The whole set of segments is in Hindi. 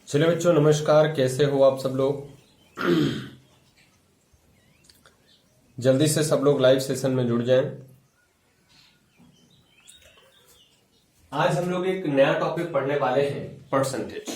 चलिए बच्चों, नमस्कार। कैसे हो आप सब लोग? जल्दी से सब लोग लाइव सेशन में जुड़ जाएं। आज हम लोग एक नया टॉपिक पढ़ने वाले हैं, परसेंटेज।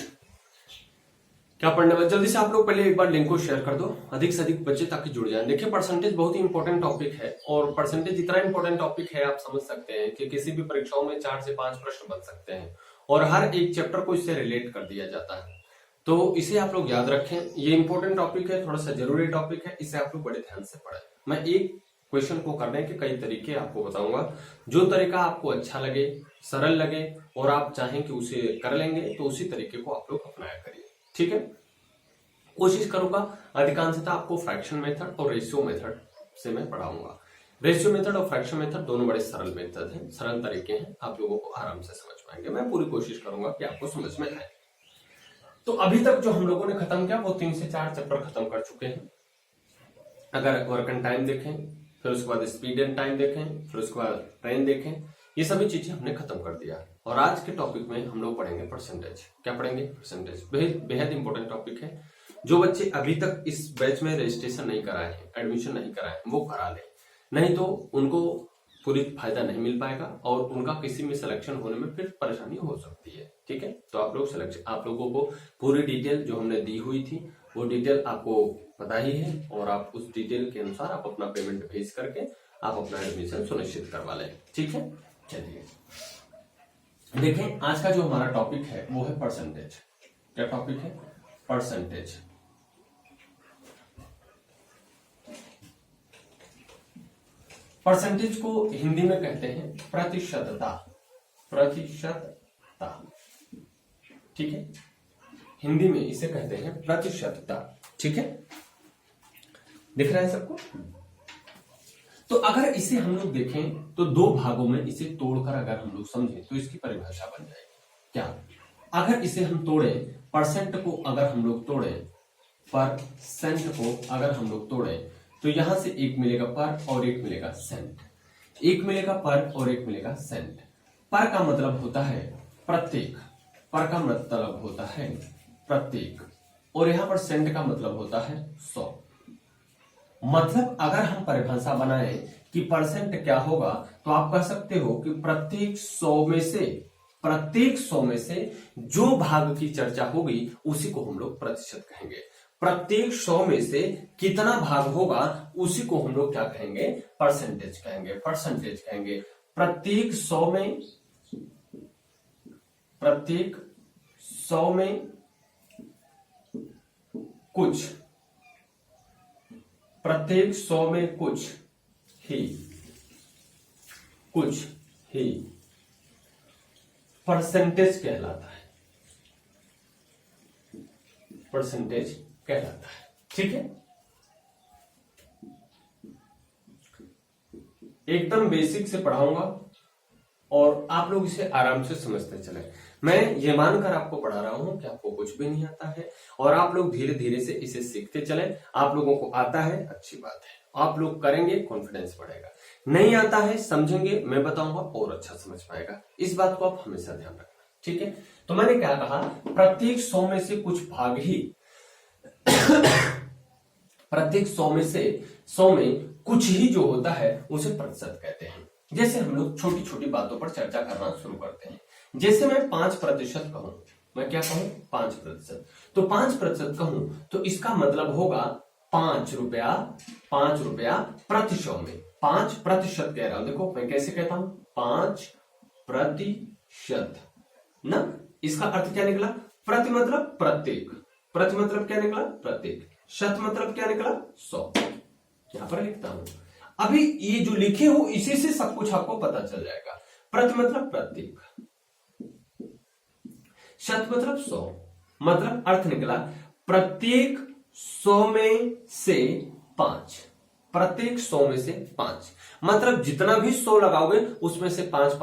क्या पढ़ने वाले? जल्दी से आप लोग पहले एक बार लिंक को शेयर कर दो अधिक से अधिक बच्चे, ताकि जुड़ जाएं। देखिए, परसेंटेज बहुत ही इंपॉर्टेंट टॉपिक है और परसेंटेज इतना इंपॉर्टेंट टॉपिक है, आप समझ सकते हैं कि किसी भी परीक्षाओं में 4 से 5 प्रश्न बन सकते हैं और हर एक चैप्टर को इससे रिलेट कर दिया जाता है। तो इसे आप लोग याद रखें, ये इंपॉर्टेंट टॉपिक है, थोड़ा सा जरूरी टॉपिक है, इसे आप लोग बड़े ध्यान से पढ़ें। मैं एक क्वेश्चन को करने के कई तरीके आपको बताऊंगा। जो तरीका आपको अच्छा लगे, सरल लगे और आप चाहें कि उसे कर लेंगे, तो उसी तरीके को आप लोग अपनाया करिए। ठीक है, कोशिश करूंगा अधिकांशतः आपको फ्रैक्शन मेथड और रेशियो मेथड से मैं पढ़ाऊंगा। रेशियो मेथड और फ्रैक्शन मेथड दोनों बड़े सरल मेथड हैं, सरल तरीके हैं, आप लोगों को आराम से समझ पाएंगे। मैं पूरी कोशिश करूंगा कि आपको समझ में आए। तो अभी तक जो हम लोगों ने खत्म किया वो 3 से 4 चैप्टर खत्म कर चुके हैं। अगर वर्क एंड टाइम देखें, फिर उसके बाद स्पीड एंड टाइम देखें, फिर उसके बाद ट्रेन देखें, ये सभी चीजें हमने खत्म कर दिया। और आज के टॉपिक में हम लोग पढ़ेंगे परसेंटेज। क्या पढ़ेंगे? परसेंटेज। बेहद इंपॉर्टेंट टॉपिक है। जो बच्चे अभी तक इस बैच में रजिस्ट्रेशन नहीं कराए हैं, एडमिशन नहीं कराए हैं, वो करा लें, नहीं तो उनको पूरी फायदा नहीं मिल पाएगा और उनका किसी में सिलेक्शन होने में फिर परेशानी हो सकती है। ठीक है, तो आप लोगों को पूरी डिटेल जो हमने दी हुई थी वो डिटेल आपको पता ही है और आप उस डिटेल के अनुसार आप अपना पेमेंट भेज करके आप अपना एडमिशन सुनिश्चित करवा लें। ठीक है, चलिए देखें, आज का जो हमारा टॉपिक है वो है परसेंटेज। क्या टॉपिक है? परसेंटेज। परसेंटेज को हिंदी में कहते हैं प्रतिशतता। प्रतिशतता, ठीक है, हिंदी में इसे कहते हैं प्रतिशतता। ठीक है, दिख रहा है सबको? तो अगर इसे हम लोग देखें तो दो भागों में इसे तोड़कर अगर हम लोग समझें तो इसकी परिभाषा बन जाएगी। क्या? अगर इसे हम तोड़ें, परसेंट को अगर हम लोग तोड़ें, परसेंट को अगर हम लोग तोड़ें, तो यहां से एक मिलेगा पर और एक मिलेगा सेंट। एक मिलेगा पर और एक मिलेगा सेंट। पर का मतलब होता है प्रत्येक, पर का मतलब होता है प्रत्येक, और यहां पर सेंट का मतलब होता है 100। मतलब अगर हम परिभाषा बनाएं कि परसेंट क्या होगा, तो आप कह सकते हो कि प्रत्येक 100 में से जो भाग की चर्चा होगी उसी को हम लोग प्रतिशत कहेंगे। प्रत्येक 100 में से कितना भाग होगा उसी को हम लोग क्या कहेंगे? परसेंटेज कहेंगे। परसेंटेज कहेंगे। प्रत्येक 100 में कुछ, प्रत्येक 100 में कुछ ही परसेंटेज कहलाता है। परसेंटेज कहलाता है। ठीक है, एकदम बेसिक से पढ़ाऊंगा और आप लोग इसे आराम से समझते चले। मैं ये मानकर आपको पढ़ा रहा हूं कि आपको कुछ भी नहीं आता है और आप लोग धीरे धीरे से इसे सीखते चले। आप लोगों को आता है, अच्छी बात है, आप लोग करेंगे, कॉन्फिडेंस बढ़ेगा। नहीं आता है, समझेंगे, मैं बताऊंगा और अच्छा समझ पाएगा। इस बात को आप हमेशा ध्यान रखना। ठीक है, तो मैंने क्या कहा? प्रत्येक 100 में से कुछ भाग ही प्रत्येक 100 में से 100 में कुछ ही जो होता है उसे प्रतिशत कहते हैं। जैसे हम लोग छोटी छोटी बातों पर चर्चा करना शुरू करते हैं। जैसे मैं 5% कहूं, मैं क्या कहूं? 5%। तो 5% कहूं तो इसका मतलब होगा 5 रुपया प्रति 100 में। 5% कह रहा हूं, देखो मैं कैसे कहता हूं? 5% ना, इसका अर्थ क्या निकला? प्रति मतलब प्रत्येक, प्रति मतलब क्या निकला? प्रत्येक, शत मतलब क्या निकला? 100। यहां पर लिखता हूं। अभी ये जो लिखे हो इसी से सब कुछ आपको पता चल जाएगा। प्रति मतलब प्रत्येक, शत मतलब 100, मतलब अर्थ निकला प्रत्येक 100 में से 5। प्रत्येक 100 में से 5 मतलब जितना भी 100 लगाओगे उसमें से 5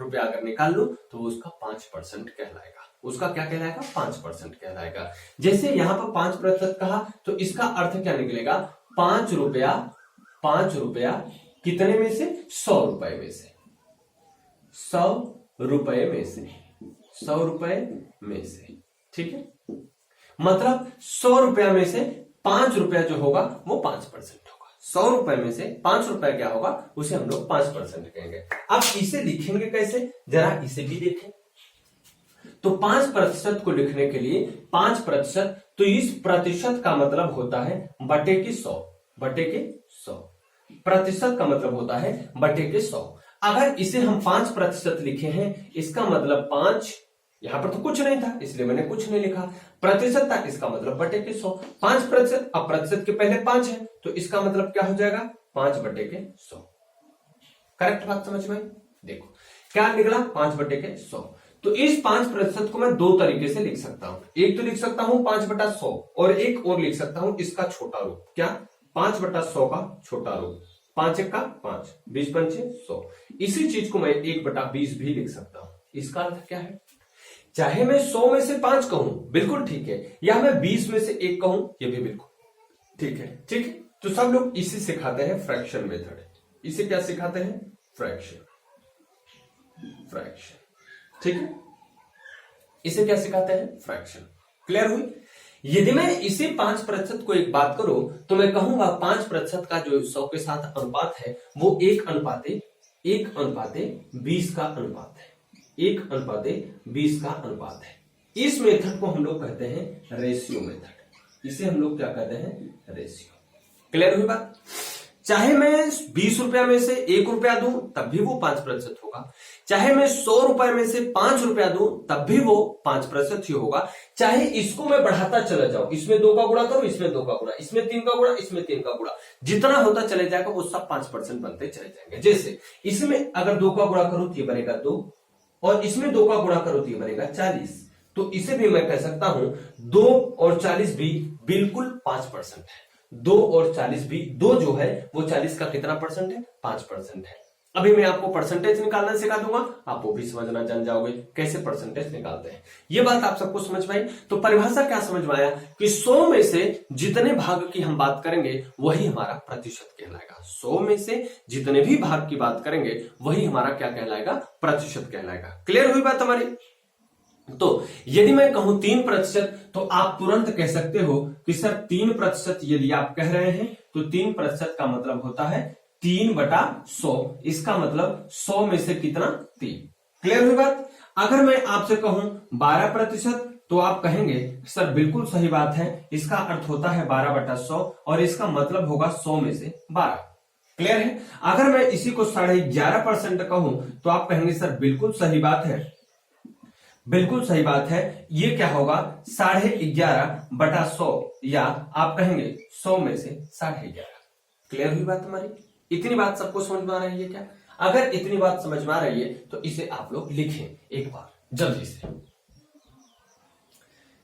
रुपया अगर निकाल लो तो उसका 5% कहलाएगा। उसका क्या कहलाएगा? 5% कहलाएगा। जैसे यहां पर 5% कहा तो इसका अर्थ क्या निकलेगा? 5 रुपया कितने में से? 100 रुपए में से, 100 रुपए में से, 100 रुपए में से। ठीक है, मतलब 100 रुपया में से 5 रुपया जो होगा वो 5% होगा। 100 रुपए में से 5 रुपया क्या होगा उसे हम लोग 5% कहेंगे। अब इसे लिखेंगे कैसे, जरा इसे भी देखें। तो 5% को लिखने के लिए 5%, तो इस प्रतिशत का मतलब होता है बटे के 100, बटे के 100। प्रतिशत का मतलब होता है बटे के 100। अगर इसे हम 5% लिखे हैं, इसका मतलब 5, यहां पर तो कुछ नहीं था इसलिए मैंने कुछ नहीं लिखा, प्रतिशत था इसका मतलब बटे के 100। 5%, अब प्रतिशत के पहले 5 है तो इसका मतलब क्या हो जाएगा 5 बटे के 100। करेक्ट बात समझ में? देखो क्या निकला 5 बटे के 100। तो इस 5% को मैं दो तरीके से लिख सकता हूं। एक तो लिख सकता हूं 5/100 और एक और लिख सकता हूं इसका छोटा रूप, क्या 5/100 का छोटा रूप। 5 1 का 5, 20 पंचे 100। इसी चीज को मैं 1/20 भी लिख सकता हूं। इसका अर्थ क्या है, चाहे मैं 100 में से 5 कहूं बिल्कुल ठीक है, या मैं 20 में से 1 कहूं ये भी बिल्कुल ठीक है। ठीक है, तो सब लोग इसे सिखाते हैं फ्रैक्शन मेथड। इसे क्या सिखाते हैं, फ्रैक्शन, फ्रैक्शन। ठीक है, इसे क्या सिखाते हैं, फ्रैक्शन। क्लियर हुई? यदि मैं इसे 5% को एक बात करूं तो मैं कहूंगा 5% का जो 100 के साथ अनुपात है वो 1:20 का अनुपात है। 1:20 का अनुपात है। इस मेथड को हम लोग कहते हैं रेशियो मेथड। इसे हम लोग क्या कहते हैं, रेशियो। क्लियर हुई बात? चाहे मैं 20 रुपया में से 1 रुपया दूं तब भी वो 5% होगा, चाहे मैं 100 रुपए में से 5 रुपया दूं तब भी वो 5% ही होगा। चाहे इसको मैं बढ़ाता चला जाऊं, इसमें 2 का गुणा करूं, इसमें 2 का गुणा, इसमें 3 का गुणा, इसमें 3 का गुणा, जितना होता चले जाएगा वो सब 5% बनते चले जाएंगे। जैसे इसमें अगर 2 का गुणा करूं तो ये बनेगा 2, और इसमें 2 का गुणा करो तो ये बनेगा 40। तो इसे भी मैं कह सकता हूं 2 और 40 भी बिल्कुल 5% है। 2 और 40 भी, 2 जो है वो 40 का कितना परसेंट है, 5% है। अभी मैं आपको परसेंटेज निकालना सिखा दूंगा, आप वो भी समझना जान जाओगे कैसे परसेंटेज निकालते हैं। ये बात आप सबको समझ में आई? तो परिभाषा क्या समझ में आया कि 100 में से जितने भाग की हम बात करेंगे वही हमारा प्रतिशत कहलाएगा। 100 में से जितने भी भाग की बात करेंगे वही हमारा क्या कहलाएगा, प्रतिशत कहलाएगा। क्लियर हुई बात हमारी? तो यदि मैं कहूं 3% तो आप तुरंत कह सकते हो कि सर 3% यदि आप कह रहे हैं तो 3% का मतलब होता है 3/100। इसका मतलब 100 में से कितना, 3। क्लियर हुई बात? अगर मैं आपसे कहूं 12% तो आप कहेंगे सर बिल्कुल सही बात है, इसका अर्थ होता है 12/100 और इसका मतलब होगा 100 में से 12। क्लियर है? अगर मैं इसी को 11.5% कहूं तो आप कहेंगे सर बिल्कुल सही बात है, बिल्कुल सही बात है, ये क्या होगा 11.5/100, या आप कहेंगे 100 में से 11.5। क्लियर हुई बात हमारी? इतनी बात सबको समझ में आ रही है क्या? अगर इतनी बात समझ में आ रही है तो इसे आप लोग लिखें एक बार जल्दी से,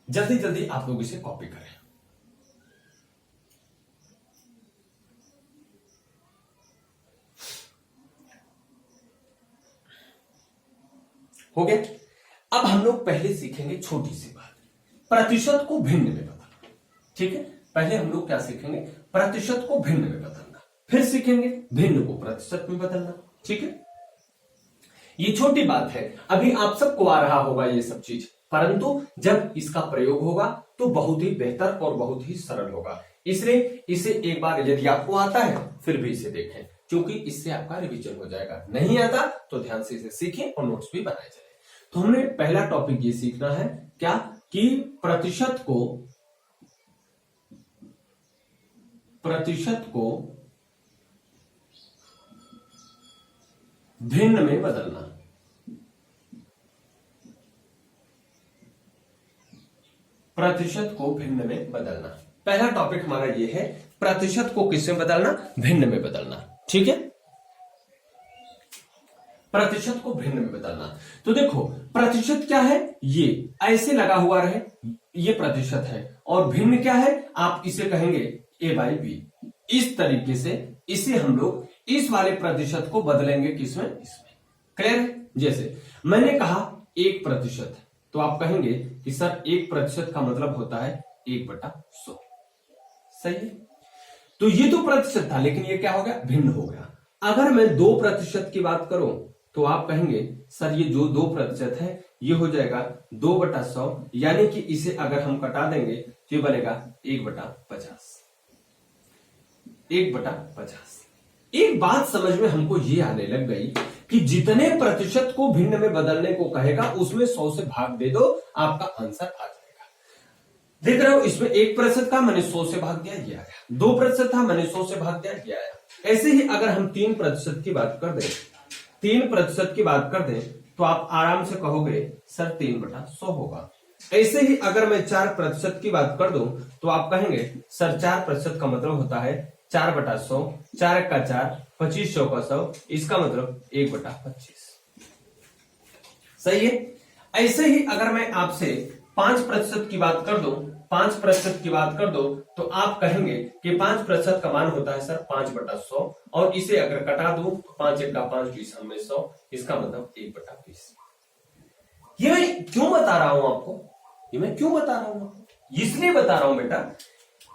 जल्दी जल्दी आप लोग इसे कॉपी करें। हो गया? अब हम लोग पहले सीखेंगे छोटी सी बात, प्रतिशत को भिन्न में बदलना। ठीक है, पहले हम लोग क्या सीखेंगे, प्रतिशत को भिन्न में बदलना, फिर सीखेंगे भिन्न को प्रतिशत में बदलना। ठीक है, ये छोटी बात है, अभी आप सबको आ रहा होगा ये सब चीज, परंतु जब इसका प्रयोग होगा तो बहुत ही बेहतर और बहुत ही सरल होगा। इसलिए इसे एक बार यदि आपको आता है फिर भी इसे देखें, क्योंकि इससे आपका रिवीजन हो जाएगा। नहीं आता तो ध्यान से इसे सीखें और नोट्स भी बनाए जाए। तो हमने पहला टॉपिक ये सीखना है क्या, कि प्रतिशत को भिन्न में बदलना। प्रतिशत को भिन्न में बदलना, पहला टॉपिक हमारा ये है, प्रतिशत को किसमें बदलना, भिन्न में बदलना। ठीक है, प्रतिशत को भिन्न में बदलना। तो देखो प्रतिशत क्या है, ये ऐसे लगा हुआ रहे, ये प्रतिशत है, और भिन्न क्या है, आप इसे कहेंगे A/B। इस तरीके से इसे हम लोग इस वाले प्रतिशत को बदलेंगे किसमें, इसमें। क्लियर है? जैसे मैंने कहा 1%, तो आप कहेंगे कि सर 1% का मतलब होता है 1/100। सही है? तो ये तो प्रतिशत था, लेकिन ये क्या हो गया, भिन्न हो गया। अगर मैं 2% की बात करूं तो आप कहेंगे सर ये जो 2% है ये हो जाएगा 2/100, यानी कि इसे अगर हम कटा देंगे तो ये बनेगा 1/50। 1/50। एक बात समझ में हमको ये आने लग गई कि जितने प्रतिशत को भिन्न में बदलने को कहेगा उसमें 100 से भाग दे दो, आपका आंसर आ जाएगा। देख रहे हो, इसमें 1% था, मैंने 100 से भाग दिया, ये आ गया। 2% था, मैंने 100 से भाग दिया, ये आया। ऐसे ही अगर हम 3% की बात कर दें, 3% की बात कर दें तो आप आराम से कहोगे सर 3/100 होगा। ऐसे ही अगर मैं 4% की बात कर दूं तो आप कहेंगे सर 4% का मतलब होता है 4/100, 4 का 4, 25 100 का 100, इसका मतलब 1/25। सही है। ऐसे ही अगर मैं आपसे 5% की बात कर दूं, 5% की बात कर दो तो आप कहेंगे कि 5% का मान होता है सर 5/100, और इसे अगर कटा दूं तो 5 1 का 5, 20 में 100, इसका मतलब 1/20। ये मैं क्यों बता रहा हूं आपको? ये मैं क्यों बता रहा हूं आपको? इसलिए बता रहा हूं बेटा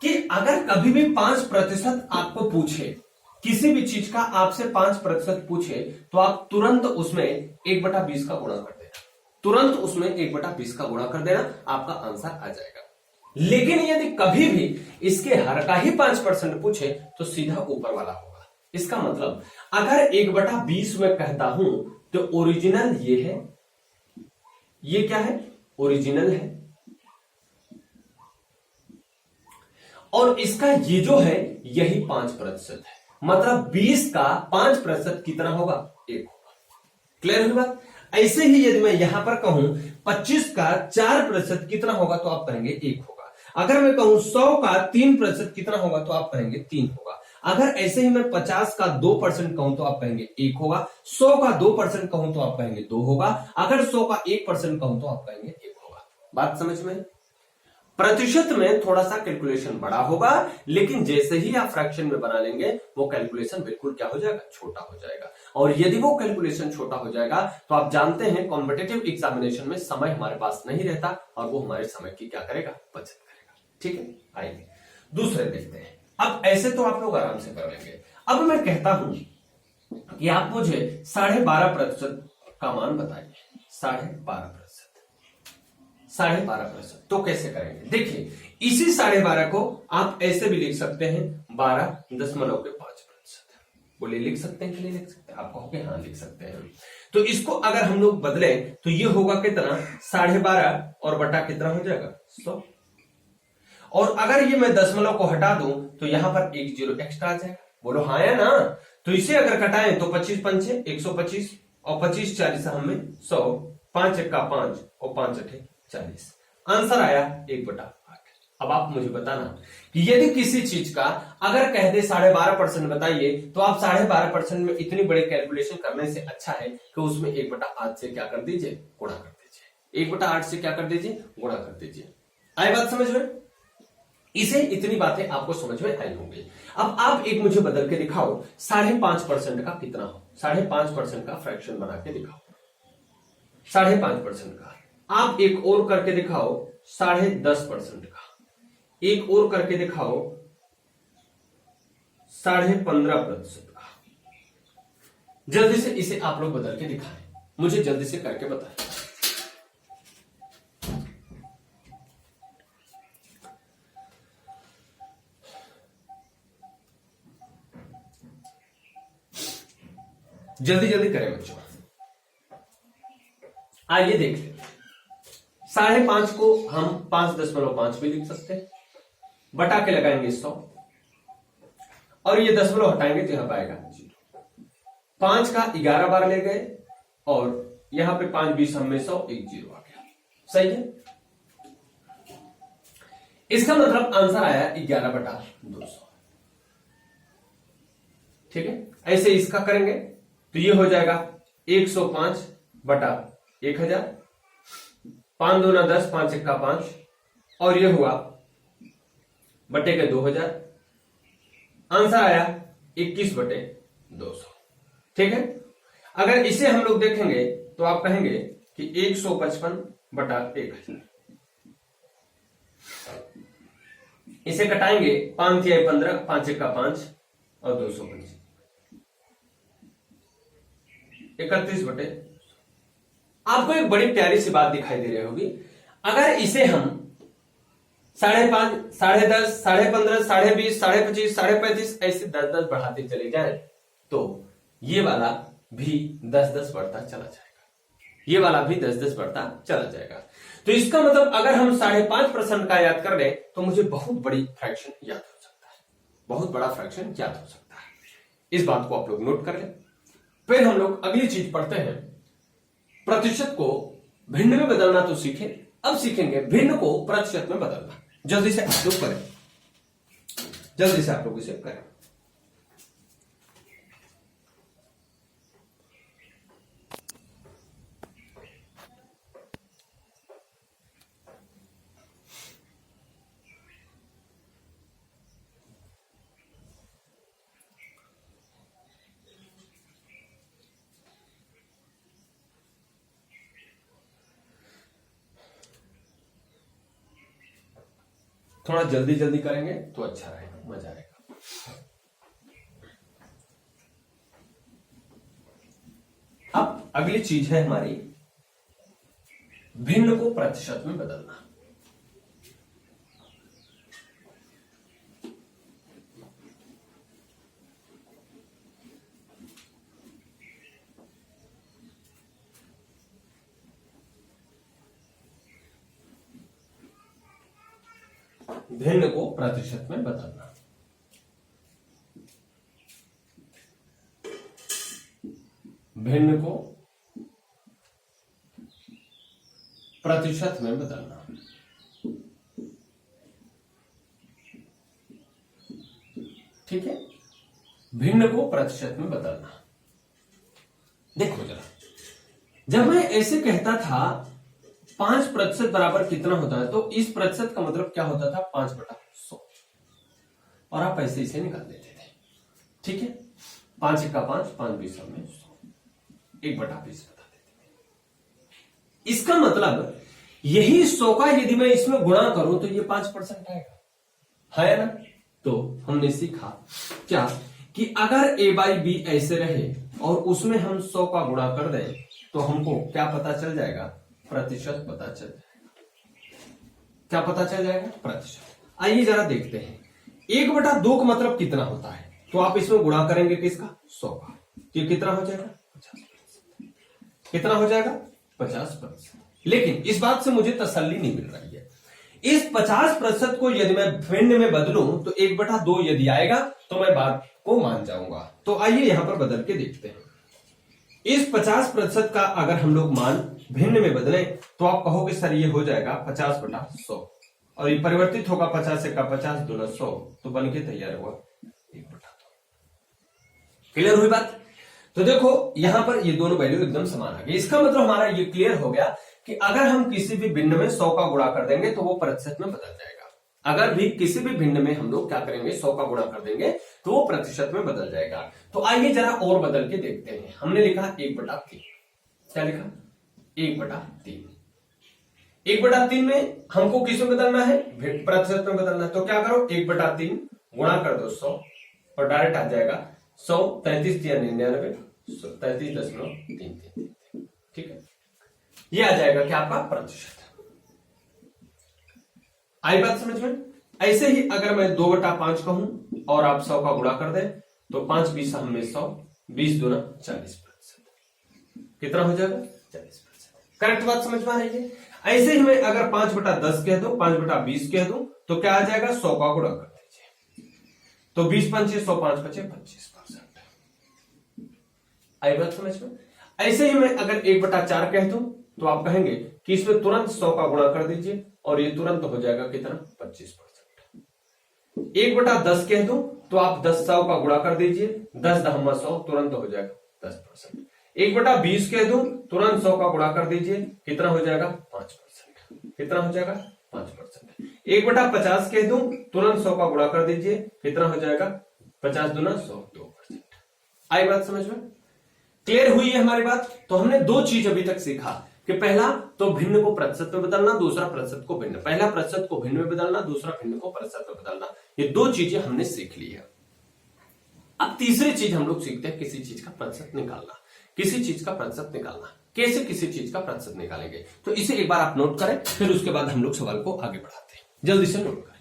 कि अगर कभी भी 5% आपको पूछे, किसी भी चीज का आपसे 5% पूछे, तो आप तुरंत उसमें 1/20 का गुणा कर देना, तुरंत उसमें 1/20 का गुणा कर देना, आपका आंसर आ जाएगा। लेकिन यदि कभी भी इसके हर का ही 5% पूछे तो सीधा ऊपर वाला होगा। इसका मतलब अगर 1/20 में कहता हूं तो ओरिजिनल ये है, ये क्या है? ओरिजिनल है, और इसका ये जो है यही 5% है। मतलब 20 का 5% कितना होगा? 1 होगा। क्लियर हुई बात? ऐसे ही यदि मैं यहां पर कहूं 25 का 4% कितना होगा तो आप कहेंगे 1 होगा। अगर मैं कहूं 100 का 3% कितना होगा तो आप कहेंगे 3 होगा। अगर ऐसे ही मैं 50 का 2% कहूं तो आप कहेंगे 1 होगा। 100 का 2% कहूं तो आप कहेंगे 2 होगा। अगर 100 का 1% कहूं तो आप कहेंगे 1 होगा। बात समझ में? प्रतिशत में थोड़ा सा कैलकुलेशन बड़ा होगा, लेकिन जैसे ही आप फ्रैक्शन में बना लेंगे वो कैलकुलेशन बिल्कुल क्या हो जाएगा? छोटा हो जाएगा। और यदि वो कैलकुलेशन छोटा हो जाएगा तो आप जानते हैं कॉम्पिटिटिव एग्जामिनेशन में समय हमारे पास नहीं रहता, और वो हमारे समय की क्या करेगा? बचत करेगा। ठीक है, आइए दूसरे देखते हैं। अब ऐसे तो आप लोग आराम से कर लेंगे। अब मैं कहता हूं कि आप मुझे 12.5% का मान बताइए। 12.5%, 12.5%। तो कैसे करेंगे? देखिए, इसी 12.5 को आप ऐसे भी लिख सकते हैं 12.5%। बोलिए, लिख सकते हैं कि नहीं लिख सकते? आप कहोगे हाँ लिख सकते हैं। तो इसको अगर हम लोग बदले तो ये होगा कितना? 12.5 और बटा कितना हो जाएगा? 100। और अगर ये मैं दशमलव को हटा दूं तो यहां पर एक जीरो एक्स्ट्रा आ जाएगा। बोलो हाँ या ना? तो इसे अगर कटाएं तो 25 पंचे 125, और 25 40 हमें 100, 5 1 का 5 और 5 8 40। आंसर आया 1/8। अब आप मुझे बताना कि यदि किसी चीज का अगर कह दे 12.5% बताइए, तो आप 12.5% में इतनी बड़ी कैलकुलेशन करने से अच्छा है कि उसमें 1/8 से क्या कर दीजिए? गुणा कर दीजिए। 1/8 से क्या कर दीजिए? गुणा कर दीजिए। आई बात समझ में? इसे इतनी बातें आपको समझ में आई होंगी। अब आप एक मुझे बदल के दिखाओ 5.5% का कितना हो? 5.5% का फ्रैक्शन बना के दिखाओ। 5.5% का आप एक और करके दिखाओ 10.5% का, एक और करके दिखाओ 15.5% का। जल्दी से इसे आप लोग बदल के दिखाएं, मुझे जल्दी से करके बताएं। जल्दी जल्दी करें बच्चों। आइए देख लें। 5.5 को हम 5.5 भी लिख सकते हैं, बटा के लगाएंगे 100, और ये दशमलव हटाएंगे तो यहां पाएगा 0। 5 का 11 बार ले गए, और यहां पे 5 20 में 100, एक 0 आ गया। सही है। इसका मतलब आंसर आया 11/200। ठीक है। ऐसे इसका करेंगे तो ये हो जाएगा 105/1000। 5 दूना 10, 5 1 का 5, और ये हुआ बटे के 2000। आंसर आया 21/200। ठीक है। अगर इसे हम लोग देखेंगे तो आप कहेंगे कि 155/1000। इसे कटाएंगे 5 3 15, 5 1 का 5 और 225, 31/। आपको एक बड़ी प्यारी सी बात दिखाई दे रही होगी। अगर इसे हम 5.5, 10.5, 15.5, 20.5, 25.5, 35.5 ऐसे 10-10 बढ़ाते चले जाए तो ये वाला भी 10-10 बढ़ता चला जाएगा, ये वाला भी 10-10 बढ़ता चला जाएगा। तो इसका मतलब अगर हम 5.5% का याद कर ले तो मुझे बहुत बड़ी फ्रैक्शन याद हो सकता है, बहुत बड़ा फ्रैक्शन याद हो सकता है। इस बात को आप लोग नोट कर लें। फिर हम लोग अगली चीज पढ़ते हैं, प्रतिशत को भिन्न में बदलना तो सीखे, अब सीखेंगे भिन्न को प्रतिशत में बदलना। जल्दी से आप लोग करें, जल्दी से आप लोग इसे करें। थोड़ा जल्दी जल्दी करेंगे तो अच्छा रहेगा, मजा आएगा। अब अगली चीज है हमारी भिन्न को प्रतिशत में बदलना। भिन्न को प्रतिशत में बदलना। भिन्न को प्रतिशत में बदलना। ठीक है, भिन्न को प्रतिशत में बदलना। देखो जरा, जब मैं ऐसे कहता था 5% बराबर कितना होता है, तो इस प्रतिशत का मतलब क्या होता था, 5/100, और आप ऐसे इसे निकाल देते थे। ठीक है, 5 का 5, 5 20 में 100, 1/20 बता देते थे। इसका मतलब यही 100 का यदि मैं इसमें गुणा करूं तो ये 5% आएगा, है ना। तो हमने सीखा क्या कि अगर a/b ऐसे रहे और उसमें हम 100 का गुणा कर दें तो हमको क्या पता चल जाएगा, प्रतिशत पता चल जाएगा। क्या पता चल जाएगा, प्रतिशत। आइए जरा देखते हैं 1/2 का मतलब कितना होता है, तो आप इसमें गुणा करेंगे किसका, 100 का, तो कितना हो जाएगा, 50%। कितना हो जाएगा, 50%। लेकिन इस बात से मुझे तसल्ली नहीं मिल रही है। इस 50% को यदि मैं भिन्न में बदलूं तो 1/2 यदि आएगा तो मैं बात को मान जाऊंगा। तो आइए यहां पर बदल के देखते हैं। इस 50% का अगर हम लोग मान भिन्न में बदले तो आप कहोगे सर ये हो जाएगा 50/100, और ये परिवर्तित होगा 50 का 50 दूना 100, तो बन के तैयार हुआ 1/2। क्लियर हुई बात। तो देखो यहां पर ये दोनों वैल्यू एकदम समान आ गई। इसका मतलब हमारा ये क्लियर हो गया कि अगर हम किसी भी भिन्न में 100 का गुणा कर देंगे तो वो प्रतिशत में बदल जाएगा। अगर भी किसी भी भिन्न में हम लोग क्या करेंगे, 100 का गुणा कर देंगे तो वो प्रतिशत में बदल जाएगा। तो आइए जरा और बदल के देखते हैं। हमने लिखा 1/3, क्या लिखा, 1/3। 1/3 में हमको किस में बदलना है, प्रतिशत में बदलना है। तो क्या करो, 1/3 गुणा कर दो 100 और डायरेक्ट आ जाएगा 100, 33 या 99, 33.33। ठीक है, ये आ जाएगा क्या, आपका प्रतिशत। आई बात समझ में। ऐसे ही अगर मैं 2/5 कहूं और आप 100 का गुणा कर दें तो 5 20 हमें 100, 20 दूना 40%। कितना हो जाएगा, 40%। करेक्ट बात समझ में आ रही है। ऐसे ही मैं अगर 5/10 कह दूं, 5/20 कह दूं तो क्या आ जाएगा, 100 का गुणा कर दीजिए तो 20 पंचे 100, 5 बचे 25%। आई बात समझ में। ऐसे ही मैं अगर 1/4 कह दूं तो आप कहेंगे कि इसमें तुरंत 100 का गुणा कर दीजिए और ये तुरंत हो जाएगा कितना, 25%। 1/10 कह दूं तो आप 10 100 का गुणा कर दीजिए, 10 दहमा 100, तुरंत हो जाएगा 10%। 1/20 कह दूं तुरंत 100 का गुणा कर दीजिए, कितना हो जाएगा, 5%। कितना हो जाएगा, 5%। 1/50 कह दूं तुरंत 100 का गुणा कर दीजिए, कितना हो जाएगा, 50 दूना 100, 2%। आई बात समझ में, क्लियर हुई है हमारी बात। तो हमने दो चीज अभी तक सीखा कि पहला तो भिन्न को प्रतिशत में बदलना, दूसरा प्रतिशत को भिन्न, पहला प्रतिशत को भिन्न में बदलना, दूसरा भिन्न को प्रतिशत में बदलना। ये दो चीजें हमने सीख ली है। अब तीसरी चीज हम लोग सीखते हैं किसी चीज का प्रतिशत निकालना, किसी चीज का प्रतिशत निकालना। कैसे किसी चीज का प्रतिशत निकालेंगे। तो इसे एक बार आप नोट करें, फिर उसके बाद हम लोग सवाल को आगे बढ़ाते हैं। जल्दी से नोट करें।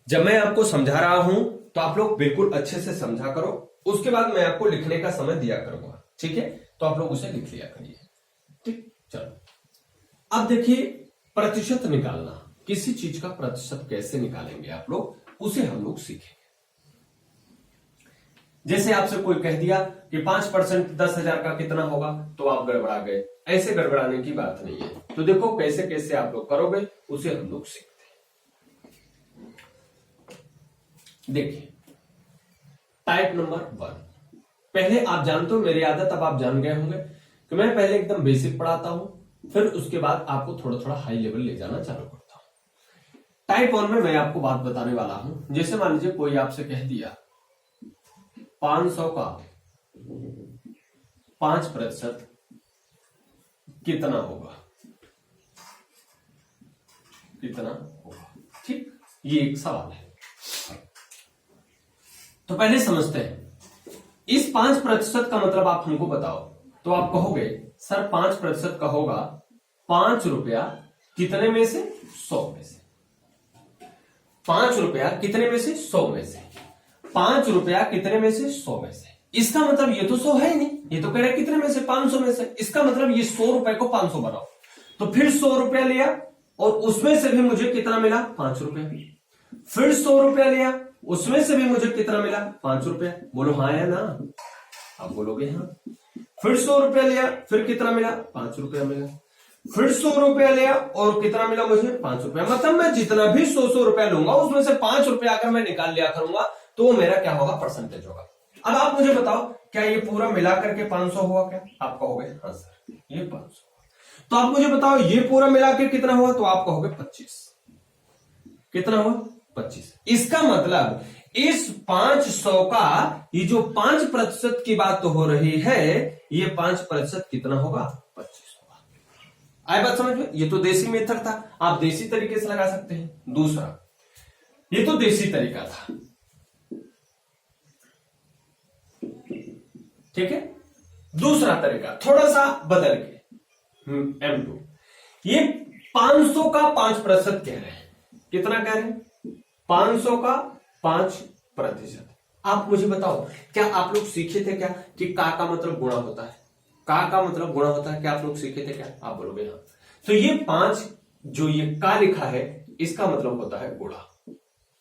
जब मैं आपको समझा रहा हूं तो आप लोग बिल्कुल अच्छे से समझा करो, उसके बाद मैं आपको लिखने का समय दिया करूंगा, ठीक है। तो आप लोग उसे लिख लिया करिए, ठीक। चलो अब देखिए, प्रतिशत निकालना, किसी चीज का प्रतिशत कैसे निकालेंगे आप लोग, उसे हम लोग सीखेंगे। जैसे आपसे कोई कह दिया कि 5% 10,000 का कितना होगा, तो आप गड़बड़ा गए। ऐसे गड़बड़ाने की बात नहीं है। तो देखो कैसे कैसे आप लोग करोगे, उसे हम लोग सीखते हैं। देखिए, टाइप नंबर 1, पहले आप जानते हो, मेरी आदत अब आप जान गए होंगे कि मैं पहले एकदम बेसिक पढ़ाता हूं, फिर उसके बाद आपको थोड़ा थोड़ा हाई लेवल ले जाना चालू करता हूं। टाइप 1 में मैं आपको बात बताने वाला हूं। जैसे मान लीजिए कोई आपसे कह दिया 500 का 5% कितना होगा, कितना होगा, ठीक। ये एक सवाल है। तो पहले समझते हैं, इस 5% का मतलब आप हमको बताओ। तो आप कहोगे सर 5% का होगा 5 रुपया कितने में से, 100 में से। 5 रुपया कितने में से, 100 में से। 5 रुपया कितने में से, 100 में से। इसका मतलब ये तो 100 है ही नहीं, ये तो कह रहा है कितने में से, 500 में से। इसका मतलब ये 100 रुपए को 500 बनाओ। तो फिर 100 रुपया लिया और उसमें से भी मुझे कितना मिला, 5 रुपया। फिर 100 रुपया लिया, उसमें से भी मुझे कितना मिला, 5 रुपया। बोलो हाँ या ना, आप बोलोगे हाँ। फिर 100 रुपया लिया, फिर कितना मिला, 5 रुपया मिला। फिर 100 रुपया लिया और कितना मिला मुझे, 5 रुपया। मतलब मैं जितना भी 100 रुपया लूंगा उसमें से 5 रुपया अगर मैं निकाल लिया करूंगा तो वो मेरा क्या होगा, परसेंटेज होगा। अब आप मुझे बताओ क्या ये पूरा मिला करके 500 हुआ क्या, आप कहोगे हाँ सर ये 500। तो आप मुझे बताओ ये पूरा मिला के कितना हुआ, तो आप कहोगे 25। कितना हुआ, 25। इसका मतलब इस 500 का ये जो 5% की बात तो हो रही है, ये 5% कितना होगा, 25 होगा। आए बात समझ में। ये तो देसी मेथड था, आप देसी तरीके से लगा सकते हैं। दूसरा, ये तो देसी तरीका था, ठीक है। दूसरा तरीका थोड़ा सा बदल के, M2, ये 500 का 5% कह रहे हैं। कितना कह रहे हैं, 500 का 5%। आप मुझे बताओ क्या आप लोग सीखे थे क्या कि का मतलब गुणा होता है, का मतलब गुणा होता है, क्या आप लोग सीखे थे क्या, आप बोलोगे हाँ। तो ये 5 जो ये का लिखा है, इसका मतलब होता है गुणा,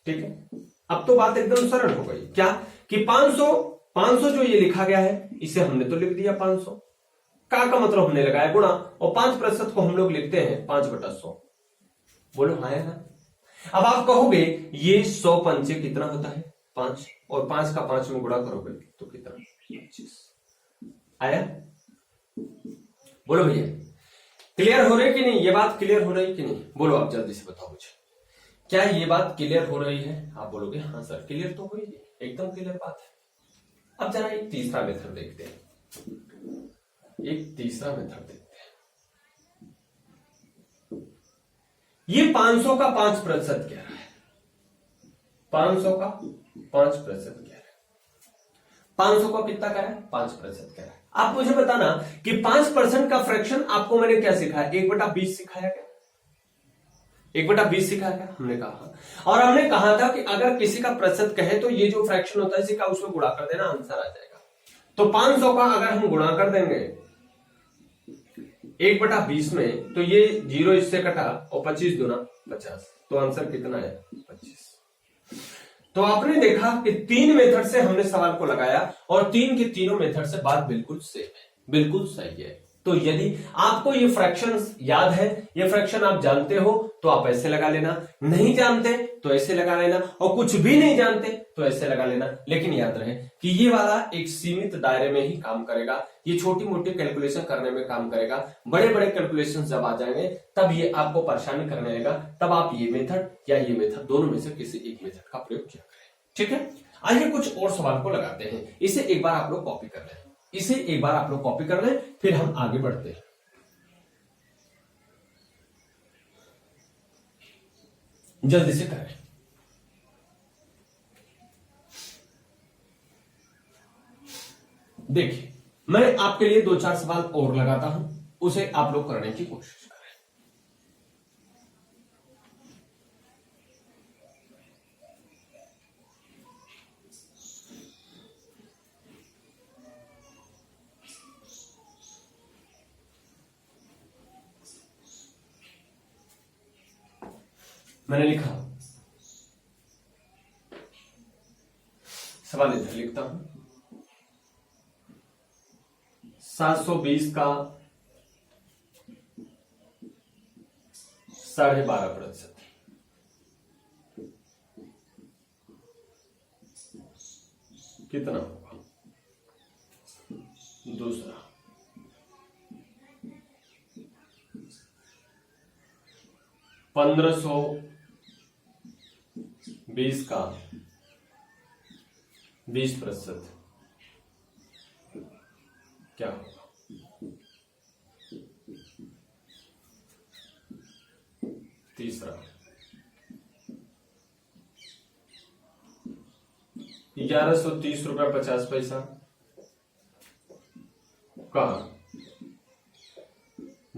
ठीक है। अब तो बात एकदम सरल हो गई, क्या कि 500 जो ये लिखा गया है, इसे हमने तो लिख दिया 500, का मतलब हमने लगाया गुणा, और 5% को हम लोग लिखते हैं 5/100। बोलो हाँ या ना। अब आप कहोगे ये 100 पंचे कितना होता है, 5, और 5 का 5 में गुणा करोगे तो कितना, 25। आया, बोलो भैया क्लियर हो रही कि नहीं, ये बात क्लियर हो रही कि नहीं, बोलो आप जल्दी से बताओ मुझे, क्या ये बात क्लियर हो रही है। आप बोलोगे हाँ सर क्लियर तो हो ही है, एकदम क्लियर बात है। अब जरा एक तीसरा मेथड देखते हैं, एक तीसरा मेथड देखते हैं। ये 500 का 5% कह रहा है, 500 का 5% कह रहा है, 500 का कितना कह रहा है, 5% कह रहा है। आप मुझे बताना कि 5% का फ्रैक्शन आपको मैंने क्या सिखाया, 1/20 सिखाया क्या, 1/20 सिखाया क्या, हमने कहा। और हमने कहा था कि अगर किसी का प्रतिशत कहे तो ये जो फ्रैक्शन होता है इसी का उसमें गुणा कर देना, आंसर आ जाएगा। तो 500 का अगर हम गुणा कर देंगे 1/20 में, तो ये 0 इससे कटा और 25 दूना 50, तो आंसर कितना है, 25। तो आपने देखा कि 3 मेथड से हमने सवाल को लगाया और 3 के तीनों मेथड से बात बिल्कुल सेम है, बिल्कुल सही है। तो यदि आपको ये फ्रैक्शन याद है, ये फ्रैक्शन आप जानते हो, तो आप ऐसे लगा लेना, नहीं जानते तो ऐसे लगा लेना, और कुछ भी नहीं जानते तो ऐसे लगा लेना। लेकिन याद रहे कि ये वाला एक सीमित दायरे में ही काम करेगा, ये छोटी मोटी कैलकुलेशन करने में काम करेगा। बड़े बड़े कैलकुलेशन जब आ जाएंगे तब ये आपको परेशानी करने लगेगा, तब आप ये मेथड या ये मेथड दोनों में से किसी एक मेथड का प्रयोग किया करें। ठीक है, आइए कुछ और सवाल को लगाते हैं। इसे एक बार आप लोग कॉपी कर लें, इसे एक बार आप लोग कॉपी कर लें, फिर हम आगे बढ़ते हैं। जल्दी से करें। देखिए, मैं आपके लिए 2-4 सवाल और लगाता हूं, उसे आप लोग करने की कोशिश करें। मैंने लिखा, सवाल इधर लिखता हूं। 720 का 12.5% कितना होगा? दूसरा, 1520 का 20% क्या होगा? तीसरा, 1130.50 का